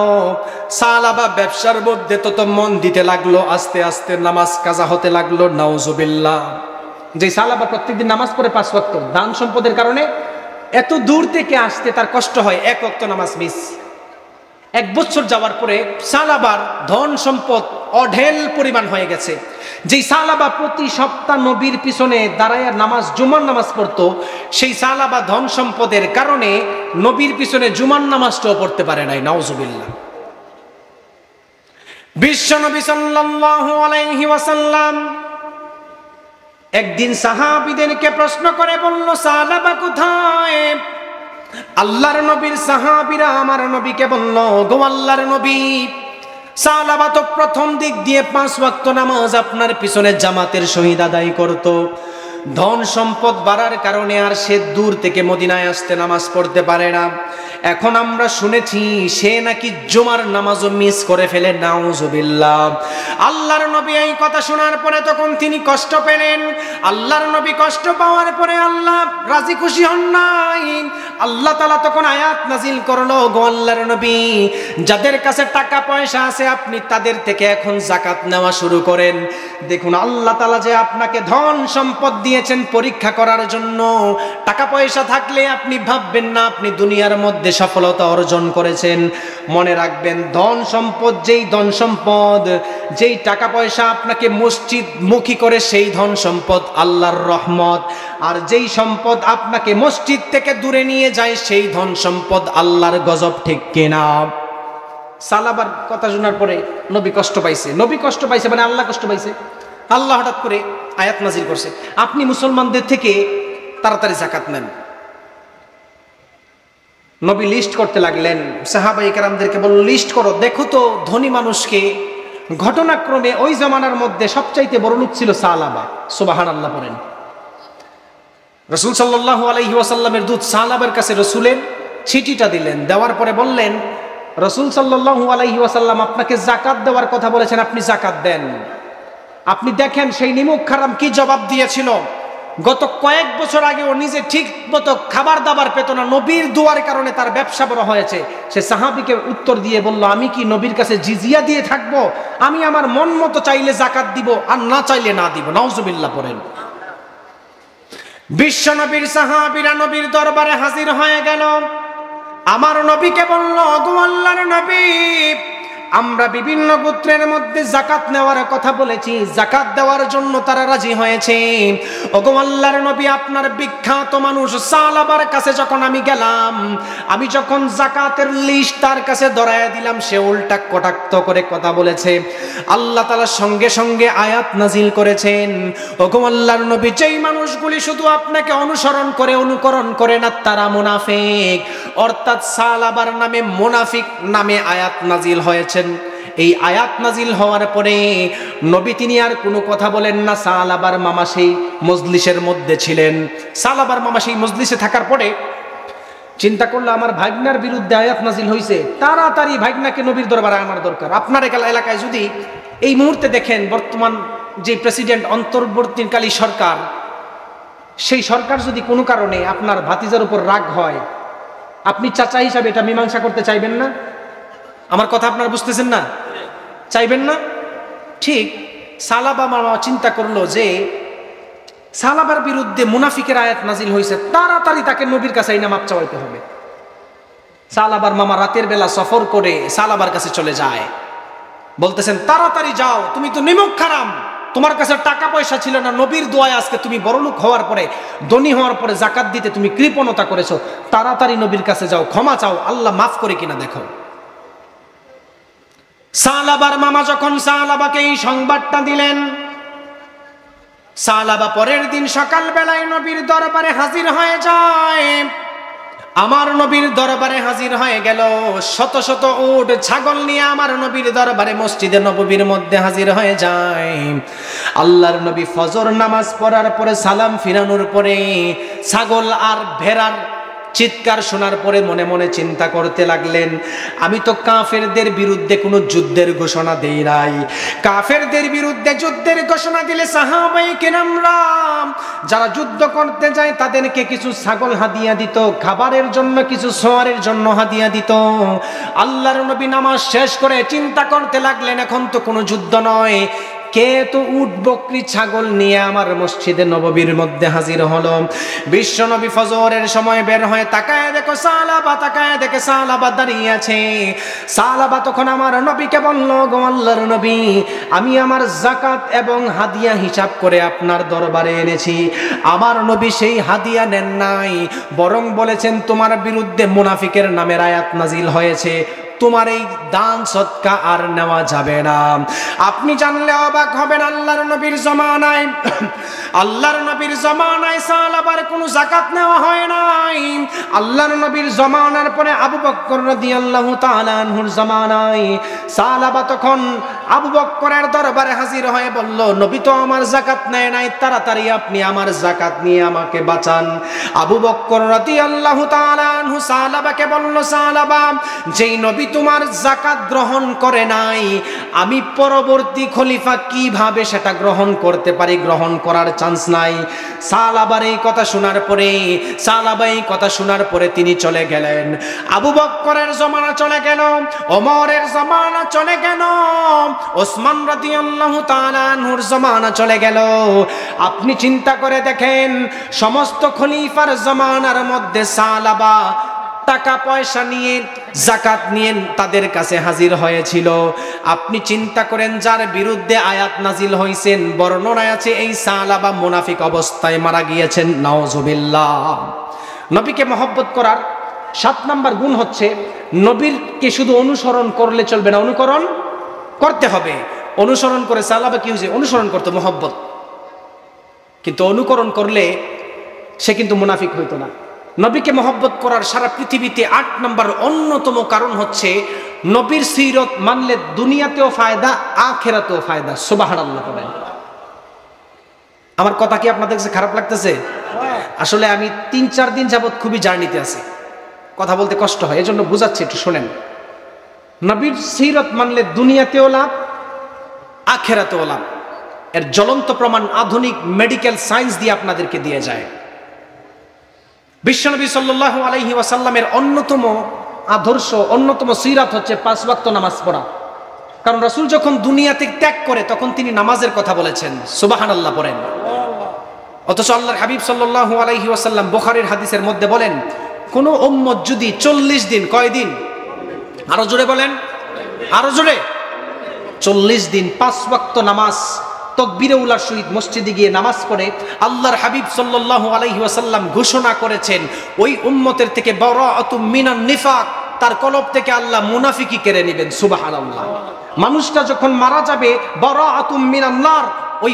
সাহাবা ব্যবসার মধ্যে তত মন দিতে লাগলো, আস্তে আস্তে নামাজ কাজা হতে লাগলো। নাউজুবিল্লাহ। যে সাহাবা প্রত্যেকদিন নামাজ পড়ে 5 ওয়াক্ত, দান সম্পদের কারণে এত দূর থেকে আসতে তার কষ্ট হয়, এক ওয়াক্ত নামাজ মিস। 1 বছর যাওয়ার পরে সালাবার ধন সম্পদ অঢেল পরিমাণ হয়ে গেছে। যেই সালাবা প্রতি সপ্তাহ নবীর পিছনে দাঁড়ায় নামাজ, জুমার নামাজ পড়তো, সেই সালাবা ধন সম্পদের কারণে নবীর পিছনে জুমার নামাজটাও পড়তে পারে নাই। নাউজুবিল্লাহ। বিশ্ব নবী সাল্লাল্লাহু আলাইহি ওয়াসাল্লাম একদিন সাহাবীদেরকে প্রশ্ন করে বলল, সালাবা কোথায়? আল্লাহর নবীর সাহাবীরা আমার নবীকে বলল, গো আল্লাহর নবী, সালাবা তো প্রথম দিক দিয়ে 5 ওয়াক্ত নামাজ আপনার পিছনে জামাতের সহিত আদায় করত। ধন সম্পদ বাড়ার কারণে আর সে দূর থেকে মদিনায় আসতে নামাজ পড়তে পারে না। এখন আমরা শুনেছি সে নাকি জুমার নামাজও মিস করে ফেলে। নাউজুবিল্লাহ। আল্লাহর নবী এই কথা শোনার পরে তখন তিনি কষ্ট পেলেন। আল্লাহর নবী কষ্ট পাওয়ার পরে আল্লাহ রাজি খুশি হন নাই। আল্লাহ তাআলা তখন আয়াত নাজিল করলো, গো আল্লাহর নবী, যাদের কাছে টাকা পয়সা আছে আপনি তাদের থেকে এখন যাকাত নেওয়া শুরু করেন। দেখুন আল্লাহ তাআলা যে আপনাকে ধন সম্পদ দিয়েছেন পরীক্ষা করার জন্য। টাকা পয়সা থাকলে আপনি ভাববেন না আপনি দুনিয়ার মধ্যে সফলতা অর্জন করেছেন। মনে রাখবেন, ধন সম্পদ যেই ধন সম্পদ, যেই টাকা পয়সা আপনাকে মসজিদ মুখী করে সেই ধন সম্পদ আল্লাহর রহমত, আর যেই সম্পদ আপনাকে মসজিদ থেকে দূরে নিয়ে যায় সেই ধন সম্পদ আল্লাহর গজব। ঠিক কিনা? সালাবার কথা শোনার পরে নবী কষ্ট পাইছে। নবী কষ্ট পাইছে মানে আল্লাহ কষ্ট পাইছে। আল্লাহ হঠাৎ করে আয়াত নাজিল করছে, আপনি মুসলমানদের থেকে তাড়াতাড়ি যাকাত নেন। নবী লিস্ট করতে লাগলেন, সাহাবায়ে কেরামদেরকে বলল, লিস্ট করো, দেখো তো ধনী মানুষকে। ঘটনাক্রমে ওই জামানার মধ্যে সবচাইতে বড় লোক ছিল সালাবা। সুবহানাল্লাহ পড়েন। রাসূল সাল্লাল্লাহু আলাইহি ওয়াসাল্লামের দূত সালাবার কাছে রাসূলের চিঠিটা দিলেন। দেওয়ার পরে বললেন, রাসূল সাল্লাল্লাহু আলাইহি ওয়াসাল্লাম আপনাকে যাকাত দেওয়ার কথা বলেছেন, আপনি যাকাত দেন। আপনি দেখেন সেই নিমুখ খারাম কি জবাব দিয়েছিল। গত কয়েক বছর আগে ও নিজে ঠিক মতো খাবার দাবার পেত না, নবীর দুয়ার কারণে তার ব্যবসা বড় হয়েছে। সে সাহাবীকে উত্তর দিয়ে বলল, আমি কি নবীর কাছে জিজিয়া দিয়ে থাকবো? আমি আমার মন মতো চাইলে যাকাত দিব আর না চাইলে না দিব। নাউজুবিল্লাহ পড়েন। বিশ্ব নবীর সাহাবীরা নবীর দরবারে হাজির হয়ে গেল। আমার নবীকে বলল, গো আল্লাহর নবী, আমরা বিভিন্ন গোত্রের মধ্যে যাকাত নেওয়ার কথা বলেছি, যাকাত দেওয়ার জন্য তারা রাজি হয়েছে। ওগো আল্লাহর নবী, আপনার বিখ্যাত মানুষ সালাবার কাছে যখন আমি গেলাম, আমি যখন যাকাতের লিস্ট তার কাছে ধরায় দিলাম, সে উল্টা কটাক্ষ করে কথা বলেছে। আল্লাহ তাআলা সঙ্গে সঙ্গে আয়াত নাজিল করেছেন, ওগো আল্লাহর নবী, যেই মানুষগুলি শুধু আপনাকে অনুসরণ করে অনুকরণ করে না তারা মুনাফিক। অর্থাৎ সালাবার নামে মুনাফিক নামে আয়াত নাজিল হয়েছে। এই আয়াত নাজিল হওয়ার পরে নবী তিনি আর কোনো কথা বলেন না। সালাবার মামা সেই মজলিসের মধ্যে ছিলেন। সালাবার মামা সেই মজলিসে থাকার পরে চিন্তা করলো, আমার ভাগনার বিরুদ্ধে আয়াত নাজিল হয়েছে, তাড়াতাড়ি ভাগনাকে নবীর দরবারে আনার দরকার। আপনার এলাকায় যদি এই মুহূর্তে দেখেন, বর্তমান যে প্রেসিডেন্ট অন্তর্বর্তীকালীন সরকার, সেই সরকার যদি কোনো কারণে আপনার ভাতিজার উপর রাগ হয়, আপনি চাচা হিসাবে এটা মীমাংসা করতে চাইবেন না? আমার কথা আপনারা বুঝতেছেন না? চাইবেন না? ঠিক সালাবা মামা চিন্তা করলো যে সালাবার বিরুদ্ধে মুনাফিকের আয়াত নাজিল হয়েছে, তাড়াতাড়ি তাকে নবীর কাছে আইনা মাপ চাওয়াইতে হবে। সালাবার মামা রাতের বেলা সফর করে সালাবার কাছে চলে যায়, বলতেছেন, তাড়াতাড়ি যাও, তুমি তো নিমুখ খারাম, তোমার কাছে টাকা পয়সা ছিল না, নবীর দোয়ায় আজকে তুমি বড়লোক হওয়ার পরে, ধনী হওয়ার পরে যাকাত দিতে তুমি কৃপণতা করেছো, তাড়াতাড়ি নবীর কাছে যাও, ক্ষমা চাও, আল্লাহ মাফ করে কিনা দেখো। সালাবার মামা যখন সালাবাকে এই সংবাদটা দিলেন, সালাবা পরের দিন সকাল বেলায় নবীর দরবারে হাজির হয়ে যায়। আমার নবীর দরবারে হাজির হয়ে গেল, শত শত উট ছাগল নিয়ে আমার নবীর দরবারে মসজিদে নববীর মধ্যে হাজির হয়ে যায়। আল্লাহর নবী ফজর নামাজ পড়ার পরে সালাম ফিরানোর পরে ছাগল আর ভেড়ার চিৎকার শোনার পরে মনে মনে চিন্তা করতে লাগলেন, আমি তো কাফেরদের বিরুদ্ধে কোনো যুদ্ধের ঘোষণা দেই নাই। কাফেরদের বিরুদ্ধে যুদ্ধের ঘোষণা দিলে সাহাবায়ে কেরামরা যারা যুদ্ধ করতে যায় তাদেরকে কিছু ছাগল হাদিয়া দিত, খাবারের জন্য কিছু সোয়ারের জন্য হাদিয়া দিত। আল্লাহর নবী নামাজ শেষ করে চিন্তা করতে লাগলেন, এখন তো কোনো যুদ্ধ নয়, কে তো উট বকরি ছাগল নিয়ে আমার মসজিদে নববীর মধ্যে হাজির হলো। বিশ্ব নবী ফজরের সময় বের হয়ে তাকায় দেখো সালাবা, তাকায় দেখে সালাবা দাঁড়িয়ে আছে। সালাবা তখন আমার নবীকে বলল, গো আল্লাহর নবী, আমি আমার যাকাত এবং হাদিয়া হিসাব করে আপনার দরবারে এনেছি। আমার নবী সেই হাদিয়া নেন নাই, বরং বলেছেন তোমার বিরুদ্ধে মুনাফিকের নামের আয়াত নাজিল হয়েছে, তোমার এই দান সদকা আর নেওয়া যাবে না। আপনি জানলে অবাক হবেন, আল্লাহর নবীর জমানায় আল্লাহর নবীর জমানায় সাহাবার কোনো যাকাত নেওয়া হয় নাই। আল্লাহর নবীর জমানার পরে আবু বকর রাদিয়াল্লাহু তাআলা আনহুর জমানায় সাহাবা তখন আবু বকরের দরবারে হাজির হয়ে বলল, নবী তো আমার যাকাত নেয় নাই, তাড়াতাড়ি আপনি আমার যাকাত নিয়ে আমাকে বাঁচান। আবু বকর রাদিয়াল্লাহু তাআলা আনহু সাহাবাকে বলল, সাহাবা, যেই নবী তোমার যাকাত গ্রহণ করে নাই, আমি পরবর্তী খলিফা কিভাবে সেটা গ্রহণ করতে পারি? গ্রহণ করার চান্স নাই। সাহাবার এই কথা শোনার পরে তিনি চলে গেলেন। আবু বকরের জমানা চলে গেল, ওমরের জমানা চলে গেল, ওসমান রাদিয়াল্লাহু তাআলা আনহুর জমানা চলে গেল। আপনি চিন্তা করে দেখেন, সমস্ত খলিফার জমানার মধ্যে সাহাবা টাকা পয়সা নিয়ে যাকাত নিয়ে তাদের কাছে হাজির হয়েছিল। আপনি চিন্তা করেন, যার বিরুদ্ধে আয়াত নাজিল হয়েছেন, বর্ণনায় আছে এই সাহাবা মুনাফিক অবস্থায় মারা গিয়েছেন। নাউজুবিল্লাহ। নবীকে মহব্বত করার 7 নাম্বার গুণ হচ্ছে, নবীরকে শুধু অনুসরণ করলে চলবে না, অনুকরণ করতে হবে। অনুসরণ করে সাহাবা কি হয়েছে? অনুসরণ করতে মহব্বত, কিন্তু অনুকরণ করলে সে কিন্তু মুনাফিক হইতো না। নবীকে মহব্বত করার সারা পৃথিবীতে 8 নম্বর অন্যতম কারণ হচ্ছে, নবীর সিরত মানলে দুনিয়াতেও ফায়দা, আখিরাতেও ফায়দা। সুবহানাল্লাহ বলেন। আমার কথা কি আপনাদের কাছে খারাপ লাগতেছে? আসলে আমি 3-4 দিন যাবত খুবই জার্নিতে আছি, কথা বলতে কষ্ট হয়, এজন্য বুঝাচ্ছি, একটু শোনেন। নবীর সিরত মানলে দুনিয়াতেও লাভ, আখিরাতেও লাভ। এর জ্বলন্ত প্রমাণ আধুনিক মেডিকেল সায়েন্স দিয়ে আপনাদেরকে দিয়ে যায়। বিশ্বনবী সাল্লাল্লাহু আলাইহি ওয়াসাল্লামের অন্যতম আদর্শ, অন্যতম সিরাত হচ্ছে 5 ওয়াক্ত নামাজ পড়া। কারণ রাসূল যখন দুনিয়াতে ত্যাগ করে তখন তিনি নামাজের কথা বলেছেন। সুবহানাল্লাহ পড়েন। অথচ আল্লাহর হাবিব সাল্লাল্লাহু আলাইহি ওয়াসাল্লাম বুখারীর হাদিসের মধ্যে বলেন, কোন উম্মত যদি 40 দিন, কয়দিন? আরো জোরে বলেন, আরো জোরে। 40 দিন 5 ওয়াক্ত নামাজ তাকবীরে উলার সহিত মসজিদে গিয়ে নামাজ পড়ে, আল্লাহর হাবিব সাল্লাল্লাহু আলাইহি ওয়াসাল্লাম ঘোষণা করেছেন, ওই উম্মতের থেকে বারাআতুম মিনান নিফাক, তার কলব থেকে আল্লাহ মুনাফিকি কেড়ে নেবেন। সুবহানাল্লাহ। মানুষটা যখন মারা যাবে, বারাআতুম মিনান নার, ওই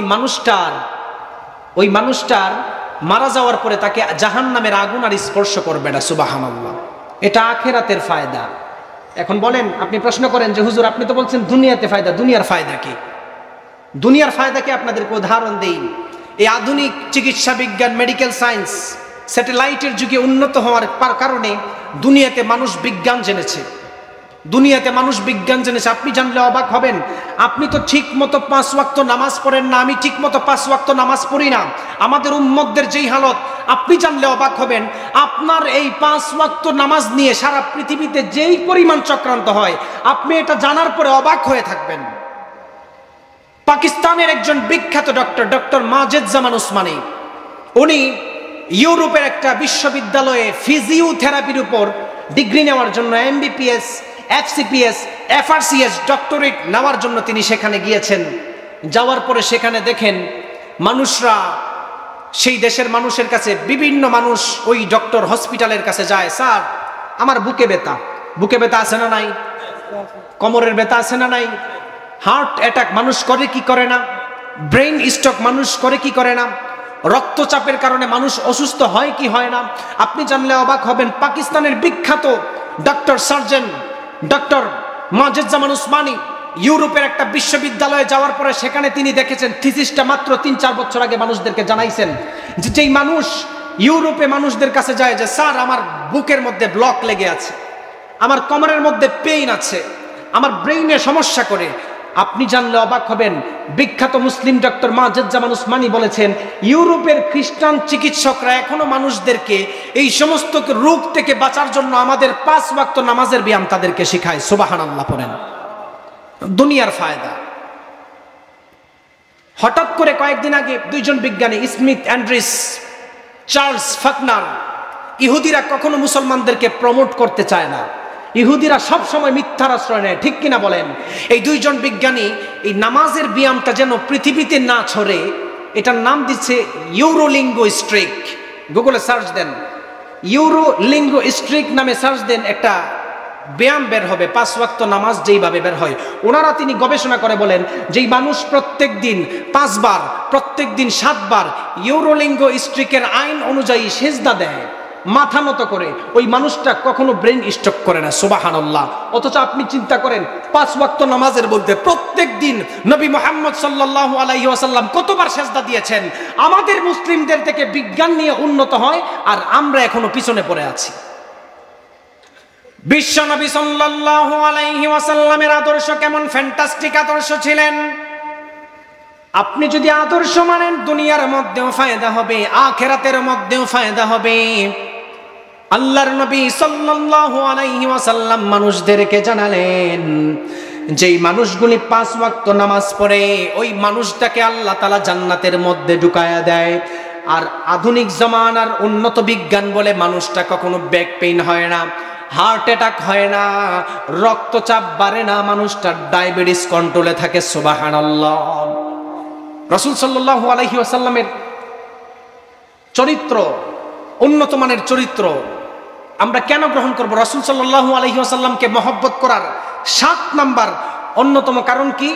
মানুষটার মারা যাওয়ার পরে তাকে জাহান্নামের আগুন আর স্পর্শ করবে না। সুবহানাল্লাহ। এটা আখিরাতের ফায়দা। এখন বলেন, আপনি প্রশ্ন করেন যে হুজুর আপনি তো বলছেন দুনিয়াতে ফায়দা, দুনিয়ার ফায়দা কি? দুনিয়ার ফায়দাকে আপনাদেরকে উদাহরণ দেই। এই আধুনিক চিকিৎসা বিজ্ঞান, মেডিকেল সায়েন্স, স্যাটেলাইটের যুগে উন্নত হওয়ার কারণে দুনিয়াতে মানুষ বিজ্ঞান জেনেছে। আপনি জানলে অবাক হবেন। আপনি তো ঠিক মতো 5 ওয়াক্ত নামাজ পড়েন না, আমি ঠিক মতো 5 ওয়াক্ত নামাজ পড়ি না। আমাদের উম্মতদের যেই হালত, আপনি জানলে অবাক হবেন। আপনার এই 5 ওয়াক্ত নামাজ নিয়ে সারা পৃথিবীতে যেই পরিমাণ চক্রান্ত হয়, আপনি এটা জানার পরে অবাক হয়ে থাকবেন। পাকিস্তানের একজন বিখ্যাত ডক্টর মাজেদ-জামান উসমানী, উনি ইউরোপের একটা বিশ্ববিদ্যালয়ে ফিজিওথেরাপির উপর ডিগ্রি নেওয়ার জন্য এমবিপিএস, এফসিপিএস, এফআরসিএস ডক্টরেট নেওয়ার জন্য তিনি সেখানে গিয়েছেন। যাওয়ার পরে সেখানে দেখেন মানুষরা, সেই দেশের মানুষের কাছে বিভিন্ন মানুষ ওই ডক্টর হসপিটালের কাছে যায়, স্যার আমার বুকে ব্যথা আছে না নাই? কোমরের ব্যথা আছে না নাই? হার্ট অ্যাটাক মানুষ করে কি করে না? ব্রেইন স্ট্রোক মানুষ করে কি করে না? রক্তচাপের কারণে মানুষ অসুস্থ হয় কি হয় না? আপনি জানলে অবাক হবেন। পাকিস্তানের বিখ্যাত সার্জন ডক্টর মাজেদ-জামান উসমানী ইউরোপের একটা বিশ্ববিদ্যালয়ে যাওয়ার পরে সেখানে তিনি দেখেছেন, থিসিসটা মাত্র 3-4 বছর আগে মানুষদেরকে জানাইছেন, যে যেই মানুষ ইউরোপে মানুষদের কাছে যায় যে স্যার আমার বুকের মধ্যে ব্লক লেগে আছে, আমার কোমরের মধ্যে পেইন আছে, আমার ব্রেইনে সমস্যা করে, আপনি জানলে অবাক হবেন। বিখ্যাত মুসলিম ডক্টর মাজেদ-জামান উসমানী বলেছেন, ইউরোপের খ্রিস্টান চিকিৎসকরা এখনো মানুষদেরকে এই সমস্ত রোগ থেকে বাঁচার জন্য আমাদের 5 ওয়াক্ত নামাজের ব্যায়াম তাদেরকে শেখায়। সুবহানাল্লাহ পড়েন। দুনিয়ার ফায়দা। হঠাৎ করে কয়েকদিন আগে দুইজন বিজ্ঞানী স্মিথ অ্যান্ড্রিস, চার্লস ফাকনার, ইহুদিরা কখনো মুসলমানদেরকে প্রমোট করতে চায় না, ইহুদিরা সব সময় মিথ্যার আশ্রয় নেয়, ঠিক কিনা বলেন? এই দুইজন বিজ্ঞানী এই নামাজের ব্যায়ামটা যেন পৃথিবীতে না ছড়ে, এটার নাম দিচ্ছে ইউরোলিঙ্গোস্ট্রিক। গুগলে সার্চ দেন, ইউরোলিঙ্গোস্ট্রিক নামে সার্চ দেন, একটা ব্যায়াম বের হবে, 5 ওয়াক্ত নামাজ যেইভাবে বের হয়। ওনারা তিনি গবেষণা করে বলেন, যেই মানুষ প্রত্যেক দিন 5 বার, প্রত্যেক দিন 7 বার ইউরোলিঙ্গোস্ট্রিকের আইন অনুযায়ী সেজদা দেয় মাথা মতো করে, ওই মানুষটা কখনো ব্রেন স্ট্রোক করে না। সুবহানাল্লাহ। অথচ আপনি চিন্তা করেন 5 ওয়াক্ত নামাজের মধ্যে প্রত্যেক দিন নবী মুহাম্মদ সাল্লাল্লাহু আলাইহি ওয়াসাল্লাম কতবার সেজদা দিয়েছেন। আমাদের মুসলিমদের থেকে বিজ্ঞান নিয়ে উন্নত হয়, আর আমরা এখনো পিছনে পড়ে আছি। বিশ্ব নবী সাল্লাল্লাহু আলাইহি ওয়াসাল্লামের আদর্শ কেমন ফ্যান্টাস্টিক আদর্শ ছিলেন। আপনি যদি আদর্শ মানেন, দুনিয়ার মধ্যেও ফায়দা হবে, আখিরাতের মধ্যেও ফায়দা হবে। আল্লাহর নবী সাল্লাল্লাহু আলাইহি ওয়াসাল্লাম মানুষদেরকে জানালেন, যেই মানুষগুলি 5 ওয়াক্ত নামাজ পড়ে ওই মানুষটাকে আল্লাহ তাআলা জান্নাতের মধ্যে ঢুকায়া দেয়। আর আধুনিক জামানার উন্নত বিজ্ঞান বলে মানুষটা কখনো ব্যাক পেইন হয় না, হার্ট অ্যাটাক হয় না, রক্তচাপ বাড়ে না, মানুষটার ডায়াবেটিস কন্ট্রোলে থাকে। সুবহানাল্লাহ। রাসূল সাল্লাল্লাহু আলাইহি ওয়াসাল্লামের চরিত্র, উন্নত মানের চরিত্র আমরা কেন গ্রহণ করব? রাসূল সাল্লাল্লাহু আলাইহি ওয়াসাল্লামকে মহব্বত করার 7 নাম্বার অন্যতম কারণ কি?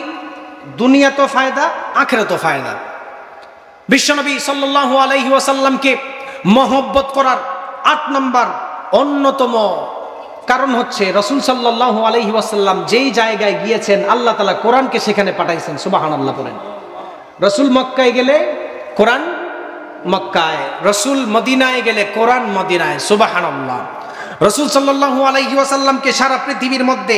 দুনিয়াতেও ফায়দা, আখিরাতেও ফায়দা। বিশ্বনবী সাল্লাল্লাহু আলাইহি ওয়াসাল্লামকে মহব্বত করার 8 নাম্বার অন্যতম কারণ হচ্ছে, রাসূল সাল্লাল্লাহু আলাইহি ওয়াসাল্লাম যেই জায়গায় গিয়েছেন আল্লাহ তাআলা কোরআনকে সেখানে পাঠাইছেন। সুবহানাল্লাহ বলেন। রাসূল মক্কায় গেলে কোরআন মক্কায়, রাসূল মদিনায় গেলে কোরআন মদিনায়। সুবহানাল্লাহ। রাসূল সাল্লাল্লাহু আলাইহি ওয়াসাল্লামকে সারা পৃথিবীর মধ্যে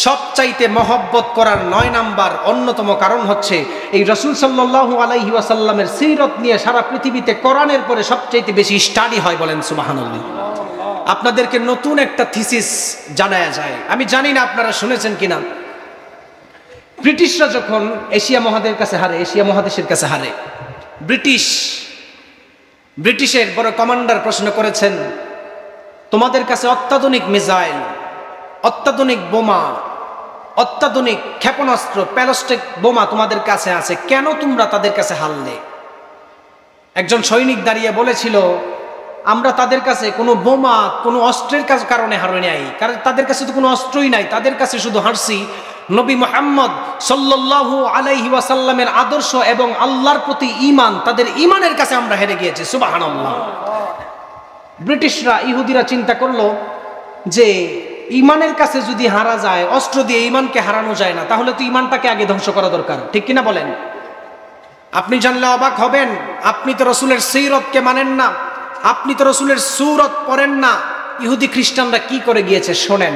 সবচাইতে মহব্বত করার 9 নাম্বার অন্যতম কারণ হচ্ছে, এই রাসূল সাল্লাল্লাহু আলাইহি ওয়াসাল্লামের সিরত নিয়ে সারা পৃথিবীতে কোরআনের পরে সবচাইতে বেশি স্টাডি হয়। বলেন সুবহানাল্লাহ। আপনাদেরকে নতুন একটা থিসিস জানায়া যায়, আমি জানি না আপনারা শুনেছেন কিনা। ব্রিটিশরা যখন এশিয়া মহাদেশের কাছে হারে, ব্রিটিশের বড় কমান্ডার প্রশ্ন করেছেন, তোমাদের কাছে অত্যাধুনিক মিসাইল, অত্যাধুনিক বোমা, অত্যাধুনিক ক্ষেপণাস্ত্র, প্যালোস্টিক বোমা তোমাদের কাছে আছে, কেন তোমরা তাদের কাছে হারলে? একজন সৈনিক দাঁড়িয়ে বলেছিল, আমরা তাদের কাছে কোনো বোমা, কোনো অস্ত্রের কারণে হারি নাই, কারণ তাদের কাছে তো কোনো অস্ত্রই নাই, তাদের কাছে শুধু হারছি নবী মুহাম্মদ সাল্লাল্লাহু আলাইহি ওয়াসাল্লামের আদর্শ এবং আল্লাহর প্রতি ঈমান, তাদের ঈমানের কাছে আমরা হেরে গিয়েছি। সুবহানাল্লাহ। ব্রিটিশরা, ইহুদিরা চিন্তা করলো যে ঈমানের কাছে যদি হারা যায়, অস্ত্র দিয়ে ঈমানকে হারানো যায় না, তাহলে তো ঈমানটাকে আগে ধ্বংস করা দরকার, ঠিক কিনা বলেন? আপনি জানলে অবাক হবেন, আপনি তো রাসূলের সিরতকে মানেন না, আপনি তো রাসূলের সূরত পড়েন না। ইহুদি খ্রিস্টানরা কি করে গিয়েছে শোনেন।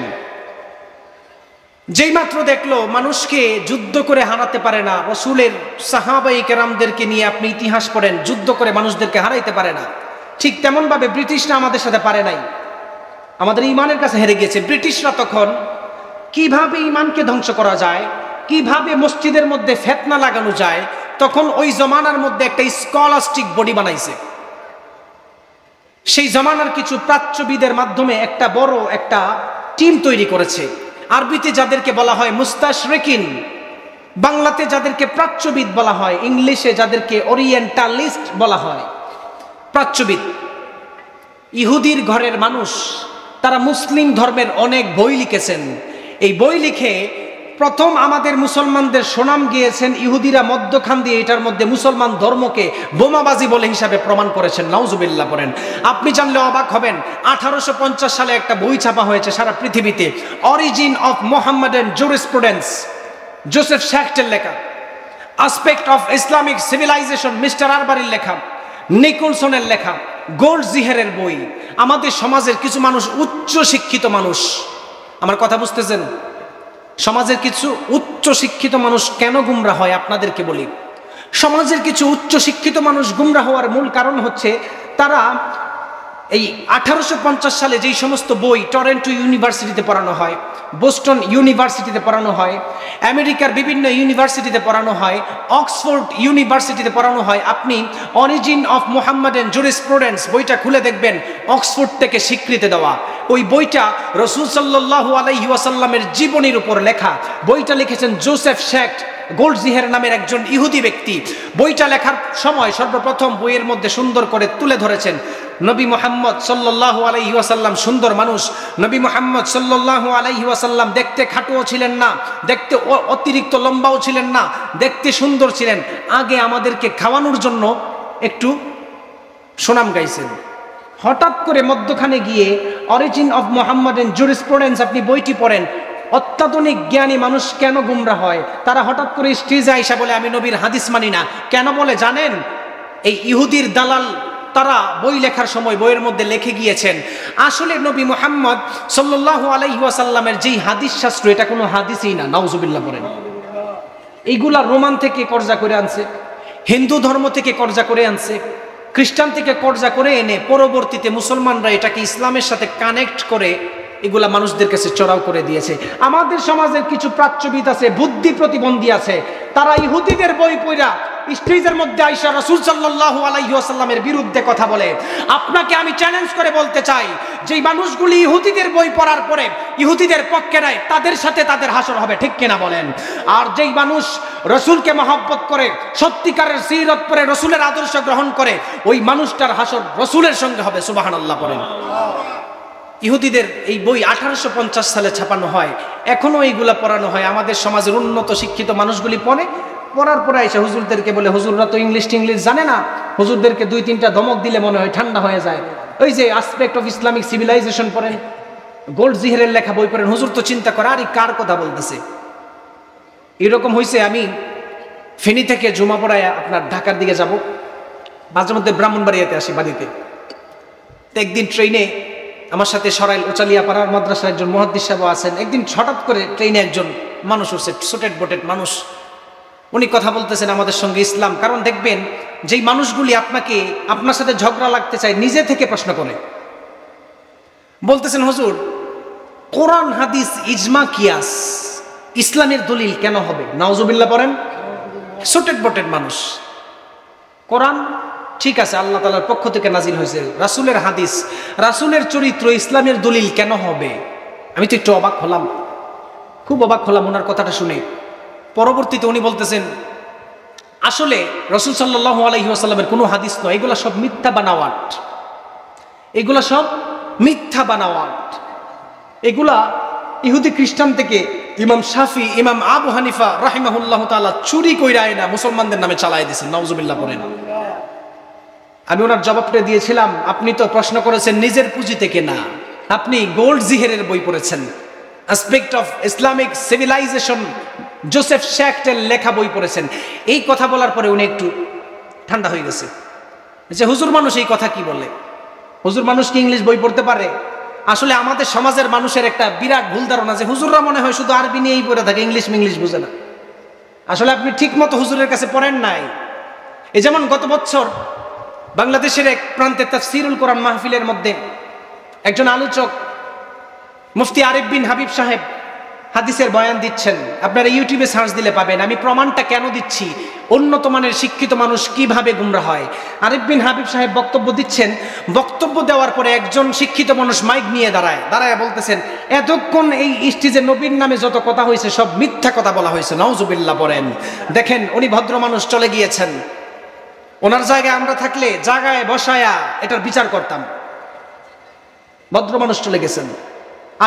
যেই মাত্র দেখলো মানুষকে যুদ্ধ করে হারাতে পারে না, রাসূলের সাহাবায়ে কেরামদেরকে নিয়ে আপনি ইতিহাস পড়েন, যুদ্ধ করে মানুষদেরকে হারাইতে পারে না, ঠিক তেমন ভাবে ব্রিটিশরা আমাদের সাথে পারে নাই, আমাদের ঈমানের কাছে হেরে গিয়েছে। ব্রিটিশরা তখন কিভাবে ঈমানকে ধ্বংস করা যায়, কিভাবে মসজিদের মধ্যে ফিতনা লাগানো যায়, তখন ওই জমানার মধ্যে একটা স্কলাস্টিক বডি বানাইছে। সেই জমানার কিছু প্রাচ্যবিদের মাধ্যমে একটা বড় একটা টিম তৈরি করেছে। আরবিতে যাদেরকে বলা হয় মুস্তাশরিকিন, বাংলাতে যাদেরকে প্রাচ্যবিদ বলা হয়, ইংলিশে যাদেরকে ওরিয়েন্টালিস্ট বলা হয়। প্রাচ্যবিদ ইহুদির ঘরের মানুষ, তারা মুসলিম ধর্মের অনেক বই লিখেছেন। এই বই লিখে প্রথম আমাদের মুসলমানদের সুনাম গিয়েছেন। ইহুদিরা মধ্যখান দিয়ে এটার মধ্যে মুসলমান ধর্মকে বোমাবাজি বলে হিসাবে প্রমাণ করেছেন। নাউজুবিল্লাহ পড়েন। আপনি জানলে অবাক হবেন, 1850 সালে একটা বই ছাপা হয়েছে সারা পৃথিবীতে, origin of Mohammedan jurisprudence, Joseph শ্যাক্টের লেখা, aspect of Islamic civilization mister আরবারির লেখা, নিকোলসনের লেখা, গোল্ডজিহারের বই। আমাদের সমাজের কিছু মানুষ, উচ্চ শিক্ষিত মানুষ, আমার কথা বুঝতেছেন? সমাজের কিছু উচ্চ শিক্ষিত মানুষ কেন গুমরাহ হয় আপনাদেরকে বলি। সমাজের কিছু উচ্চ শিক্ষিত মানুষ গুমরাহ হওয়ার মূল কারণ হচ্ছে তারা এই 1850 সালে যেই সমস্ত বই টরেন্টো ইউনিভার্সিটিতে পড়ানো হয়, বোস্টন ইউনিভার্সিটিতে পড়ানো হয়, আমেরিকার বিভিন্ন ইউনিভার্সিটিতে পড়ানো হয়, অক্সফোর্ড ইউনিভার্সিটিতে পড়ানো হয়, আপনি অরিজিন অফ মুহাম্মাডান জুরিসপ্রুডেন্স বইটা খুলে দেখবেন, অক্সফোর্ড থেকে স্বীকৃতি দেওয়া। ওই বইটা রাসূল সাল্লাল্লাহু আলাইহি ওয়াসাল্লামের জীবনীর উপর লেখা। বইটা লিখেছেন জোসেফ শেক্ট গোল্ডজিহের নামের একজন ইহুদি ব্যক্তি। বইটা লেখার সময় সর্বপ্রথম বইয়ের মধ্যে সুন্দর করে তুলে ধরেছেন নবী মুহাম্মদ সাল্লাল্লাহু আলাইহি ওয়াসাল্লাম সুন্দর মানুষ। নবী মুহাম্মদ সাল্লাল্লাহু আলাইহি ওয়াসাল্লাম দেখতে খাটোও ছিলেন না, দেখতে অতিরিক্ত লম্বাও ছিলেন না, দেখতে সুন্দর ছিলেন। আগে আমাদেরকে খাওয়ানোর জন্য একটু সুনাম গাইছেন। হঠাৎ করে মধ্যখানে গিয়ে অরিজিন অফ মুহাম্মাডান জুরিসপ্রুডেন্স আপনি বইটি পড়েন, অত্যাধুনিক জ্ঞানী মানুষ কেন গুমরা হয়? তারা হঠাৎ করে স্টেজে আইসা বলে আমি নবীর হাদিস মানি না। কেন বলে জানেন? এই ইহুদির দালাল তারা বই লেখার সময় বইয়ের মধ্যে লিখে গিয়েছেন আসলে নবী মুহাম্মদ সাল্লাল্লাহু আলাইহি ওয়াসাল্লামের যেই হাদিস শাস্ত্র, এটা কোনো হাদিসই না। নাউজুবিল্লাহ বলেন। এইগুলা রোমান থেকে কর্জা করে আনছে, হিন্দু ধর্ম থেকে কর্জা করে আনছে, খ্রিস্টান থেকে কর্জা করে এনে পরবর্তীতে মুসলমানরা এটাকে ইসলামের সাথে কানেক্ট করে এগুলা মানুষদের কাছে চড়াও করে দিয়েছে। আমাদের সমাজের কিছু প্রাচ্যবিদ আছে, বুদ্ধি প্রতিবন্ধী আছে, তারা ইহুদিদের বই পড়া স্টেজের মধ্যে আয়েশা রাসূল সাল্লাল্লাহু আলাইহি ওয়াসাল্লামের বিরুদ্ধে কথা বলে। আপনাকে আমি চ্যালেঞ্জ করে বলতে চাই, যেই মানুষগুলি ইহুদিদের বই পড়ার পরে ইহুদিদের পক্ষে নেয়, তাদের সাথে তাদের হাসর হবে, ঠিক কিনা বলেন? আর যেই মানুষ রসুলকে মহব্বত করে, সত্যিকারের সিরত পড়ে, রসুলের আদর্শ গ্রহণ করে, ওই মানুষটার হাসর রসুলের সঙ্গে হবে। সুবহানাল্লাহ বলেন। ইহুদিদের এই বই 1850 সালে ছাপানো হয়, এখনো এইগুলা পড়ানো হয়। আমাদের সমাজের উন্নত শিক্ষিত মানুষগুলি পড়ার পরে এসে হুজুরদেরকে বলে, হুজুররা তো ইংলিশ জানে না, হুজুরদেরকে 2-3টা ধমক দিলে মনে হয় ঠান্ডা হয়ে যায়। ওই যে আসপেক্ট অফ ইসলামিক সিভিলাইজেশন পড়েন, গোল্ডজিহেরের লেখা বই পড়েন, হুজুর তো চিন্তা করে আরে কার কথা বলতেছে। এরকম হয়েছে, আমি ফেনী থেকে জুমা পড়ায় আপনার ঢাকার দিকে যাব, মাঝে মধ্যে ব্রাহ্মণবাড়িয়াতে আসি বাড়িতে। একদিন ট্রেনে আমার সাথে সরাইল উচালিয়া পাড়ার মাদ্রাসার একজন মুহাদ্দিস সাহেব আছেন। একদিন হঠাৎ করে ট্রেনে একজন মানুষ উঠছে, সুটেড বোটেড মানুষ। উনি কথা বলতেছেন আমাদের সঙ্গে ইসলাম। কারণ দেখবেন যেই মানুষগুলি আপনার সাথে ঝগড়া লাগতে চায়, নিজে থেকে প্রশ্ন করে বলতেছেন, হুজুর কোরআন হাদিস ইজমা কিয়াস ইসলামের দলিল কেন হবে? নাউজুবিল্লাহ পড়েন। সুটেড বোটেড মানুষ। কোরআন ঠিক আছে, আল্লাহ তাআলার পক্ষ থেকে নাজিল হয়েছে, রাসূলের হাদিস, রাসূলের চরিত্র ইসলামের দলিল কেন হবে? আমি তো একটু অবাক হলাম, খুব অবাক হলাম ওনার কথাটা শুনে। পরবর্তীতে উনি বলতেছেন, আসলে রাসূল সাল্লাল্লাহু আলাইহি ওয়াসাল্লামের কোনো হাদিস নয়, এগুলা সব মিথ্যা বানাওয়াট, এগুলা সব মিথ্যা বানাওয়াট। এগুলা ইহুদি খ্রিস্টান থেকে ইমাম শাফি, ইমাম আবু হানিফা রাহিমাহুল্লাহ তাআলা চুরি কইরা এনা মুসলমানদের নামে চালাই দিয়েছেন। নাউজুবিল্লাহ পড়েন। আমি ওনার জবাবটা দিয়েছিলাম, আপনি তো প্রশ্ন করেছেন নিজের পুঁজি থেকে না, আপনি গোল্ডজিহেরের বই পড়েছেন, aspect of Islamic civilization Joseph শেক্টের লেখা বই পড়েছেন। এই কথা বলার পরে উনি একটু ঠান্ডা হয়ে গেছে যে হুজুর মানুষ এই কথা কি বলে, হুজুর মানুষ কি ইংলিশ বই পড়তে পারে? আসলে আমাদের সমাজের মানুষের একটা বিরাট ভুল ধারণা যে হুজুররা মনে হয় শুধু আরবি নিয়েই পড়ে থাকে, ইংলিশ বুঝে না। আসলে আপনি ঠিক মতো হুজুরের কাছে পড়েন নাই। এই যেমন গত বছর বাংলাদেশের এক প্রান্তে তাফসীরুল কোরআন মাহফিলের মধ্যে একজন আলোচক মুফতি আরিফ বিন হাবিব সাহেব হাদিসের বয়ান দিচ্ছেন। আপনারা ইউটিউবে সার্চ দিলে পাবেন। আমি প্রমাণটা কেন দিচ্ছি, উন্নত মানের শিক্ষিত মানুষ কিভাবে গুমরা হয়। আরিফ বিন হাবিব সাহেব বক্তব্য দিচ্ছেন, বক্তব্য দেওয়ার পরে একজন শিক্ষিত মানুষ মাইক নিয়ে দাঁড়ায় বলতেছেন, এতক্ষণ এই স্টেজে নবীর নামে যত কথা হয়েছে সব মিথ্যা কথা বলা হয়েছে। নাউজুবিল্লাহ বলেন। দেখেন উনি ভদ্র মানুষ, চলে গিয়েছেন। ওনার জায়গায় আমরা থাকলে জায়গায় বসায়া এটার বিচার করতাম। ভদ্র মানুষ চলে গেছেন।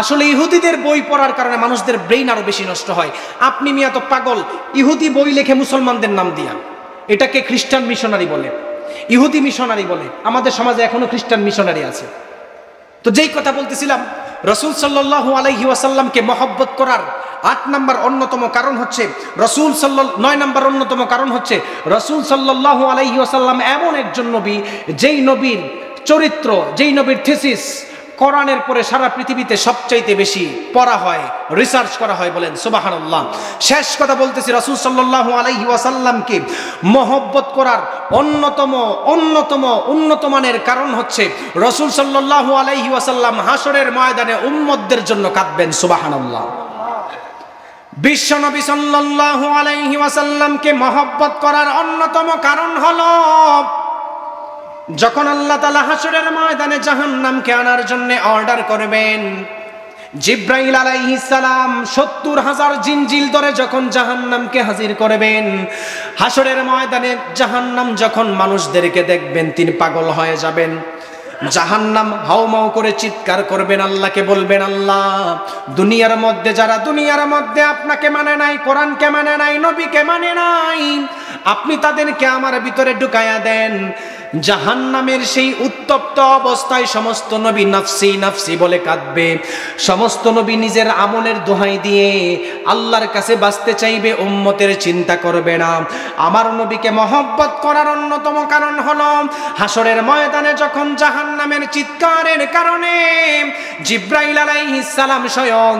আসলে ইহুদিদের বই পড়ার কারণে মানুষদের ব্রেইন আরো বেশি নষ্ট হয়। আপনি মিয়া তো পাগল, ইহুদি বই লেখে মুসলমানদের নাম দিয়া, এটাকে খ্রিস্টান মিশনারি বলে, ইহুদি মিশনারি বলে। আমাদের সমাজে এখনো খ্রিস্টান মিশনারি আছে। তো যেই কথা বলতেছিলাম, রাসূল সাল্লাল্লাহু আলাইহি ওয়াসাল্লামকে মহব্বত করার 8 নম্বর অন্যতম কারণ হচ্ছে 9 নম্বর অন্যতম কারণ হচ্ছে রাসূল সাল্লাল্লাহু আলাইহি ওয়াসাল্লাম এমন একজন নবী, যেই নবীর চরিত্র, যেই নবীর থিসিস কোরআনের পরে সারা পৃথিবীতে সবচাইতে বেশি পড়া হয়, রিসার্চ করা হয়, বলেন সুবহানাল্লাহ। শেষ কথা বলতেছি, রাসূল সাল্লাল্লাহু আলাইহি ওয়াসাল্লামকে মহব্বত করার উন্নত মানের কারণ হচ্ছে রাসূল সাল্লাল্লাহু আলাইহি ওয়াসাল্লাম হাসরের ময়দানে উম্মতদের জন্য কাঁদবেন। সুবহানাল্লাহ। বিশ্বনবী সাল্লাল্লাহু আলাইহি ওয়াসাল্লামকে মহব্বত করার অন্যতম কারণ হলো যখন আল্লাহ তাআলা হাসরের ময়দানে জাহান্নামকে আনার জন্য অর্ডার করবেন, জিব্রাইল আলাইহিস সালাম ৭০,০০০ জিনজিল ধরে যখন জাহান্নামকে হাজির করবেন, হাসরের ময়দানে জাহান্নাম যখন মানুষদেরকে দেখবেন তিনি পাগল হয়ে যাবেন। জাহান্নাম হাউমাউ করে চিৎকার করবেন, আল্লাহকে বলবেন, আল্লাহ দুনিয়ার মধ্যে আপনাকে মানে নাই, কোরআনকে মানে নাই, নবীকে মানে নাই, আপনি তাদেরকে আমার ভিতরে ঢুকায়া দেন। জাহান্নামের সেই উত্তপ্ত অবস্থায় সমস্ত নবী নাফসি নাফসি বলে কাঁদবে, সমস্ত নবী নিজের আমলের দোহাই দিয়ে আল্লাহর কাছে বাঁচতে চাইবে, উম্মতের চিন্তা করবে না। আমার নবীকে মহব্বত করার অন্যতম কারণ হলো হাসরের ময়দানে যখন জাহান্নামের চিৎকারের কারণে জিব্রাইল আলাইহিস সালাম স্বয়ং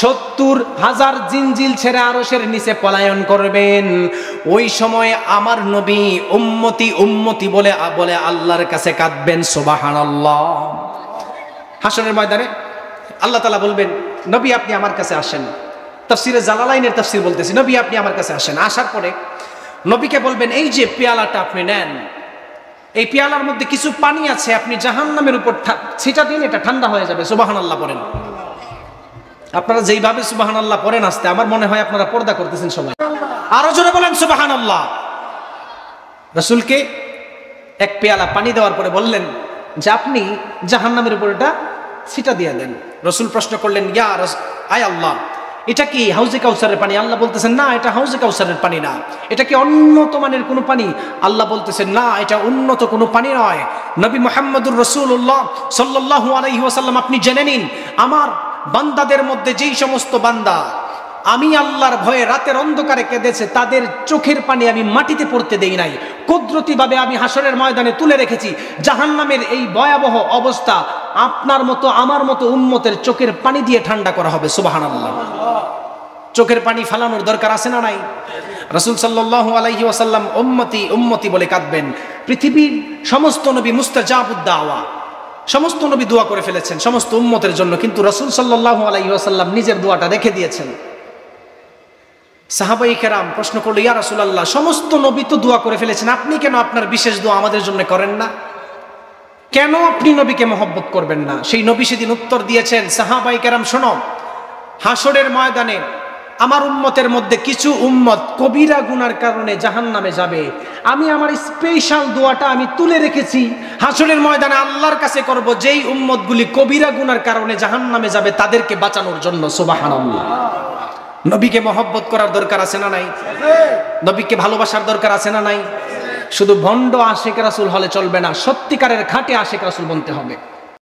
৭০,০০০ জিনজিল ছেড়ে আরশের নিচে পলায়ন করবেন, ওই সময় আমার নবী উম্মতি উম্মতি বলে আল্লাহর কাছে কাঁদবেন। সুবহানাল্লাহ। হাসরের ময়দানে আল্লাহ তাআলা বলবেন, নবী আপনি আমার কাছে আসেন। তাফসিরে জালালাইনের তাফসির বলতেছি, নবী আপনি আমার কাছে আসেন। আসার পরে নবীকে বলবেন, এই যে পেয়ালাটা আপনি নেন, এই পেয়ালার মধ্যে কিছু পানি আছে, আপনি জাহান্নামের উপর ছিটা দিন, এটা ঠান্ডা হয়ে যাবে। সুবহানাল্লাহ বলেন। আপনারা যেইভাবে সুবহানাল্লাহ পড়েন আসতে, আমার মনে হয় আপনারা পর্দা করতেছেন সবাই। আরো জোরে বলেন সুবহানাল্লাহ। রাসূলকে এক পেয়ালা পানি দেওয়ার পরে বললেন যে আপনি জাহান্নামের উপর এটা ছিটা দিয়ে দেন। রাসূল প্রশ্ন করলেন, ইয়া আল্লাহ, এটা কি হাউজে কাউসারের পানি? আল্লাহ বলতেছেন, না এটা হাউজে কাউসারের পানি না। এটা কি উন্নত মানের কোনো পানি? আল্লাহ বলতেছেন, না এটা উন্নত কোনো পানি নয়। নবী মুহাম্মদুর রাসূলুল্লাহ সাল্লাল্লাহু আলাইহি ওয়াসাল্লাম আপনি জেনে নিন, আমার বান্দাদের মধ্যে যেই সমস্ত বান্দা আমি আল্লাহর ভয়ে রাতের অন্ধকারে কেঁদেছে, তাদের চোখের পানি আমি মাটিতে পড়তে দেই নাই, কুদরতিভাবে আমি হাসরের ময়দানে তুলে রেখেছি। জাহান্নামের এই ভয়াবহ অবস্থা আপনার মতো আমার মতো উম্মতের চোখের পানি দিয়ে ঠান্ডা করা হবে। সুবহানাল্লাহ। চোখের পানি ফালানোর দরকার আছে না নাই? রাসূল সাল্লাল্লাহু আলাইহি ওয়াসাল্লাম উম্মতি উম্মতি বলে কাঁদবেন। পৃথিবীর সমস্ত নবী মুস্তাজাবুদ দাওয়া, সমস্ত নবী দোয়া করে ফেলেছেন সমস্ত উম্মতের জন্য, কিন্তু রাসূল সাল্লাল্লাহু আলাইহি ওয়াসাল্লাম নিজের দোয়াটা রেখে দিয়েছেন। সাহাবায়ে কেরাম প্রশ্ন করলো, ইয়া রাসূলুল্লাহ, সমস্ত নবী তো দোয়া করে ফেলেছেন, আপনি কেন আপনার বিশেষ দোয়া আমাদের জন্য করেন না? কেন আপনি নবীকে মহব্বত করবেন না? সেই নবী সেদিন উত্তর দিয়েছেন, সাহাবায়ে কেরাম শোনো, হাসরের ময়দানে আমার উম্মতের মধ্যে কিছু উম্মত কবিরা গুনার কারণে জাহান্নামে যাবে, আমি আমার স্পেশাল দোয়াটা আমি তুলে রেখেছি, হাসরের ময়দানে আল্লাহর কাছে করব, যেই উম্মতগুলি কবিরা গুনার কারণে জাহান্নামে যাবে তাদেরকে বাঁচানোর জন্য। সুবহানাল্লাহ। নবীকে মহব্বত করার দরকার আছে না নাই? নবীকে ভালোবাসার দরকার আছে না নাই? শুধু ভণ্ড আশিক রাসূল হলে চলবে না, সত্যিকারের খাঁটি আশিক রাসূল বনতে হবে।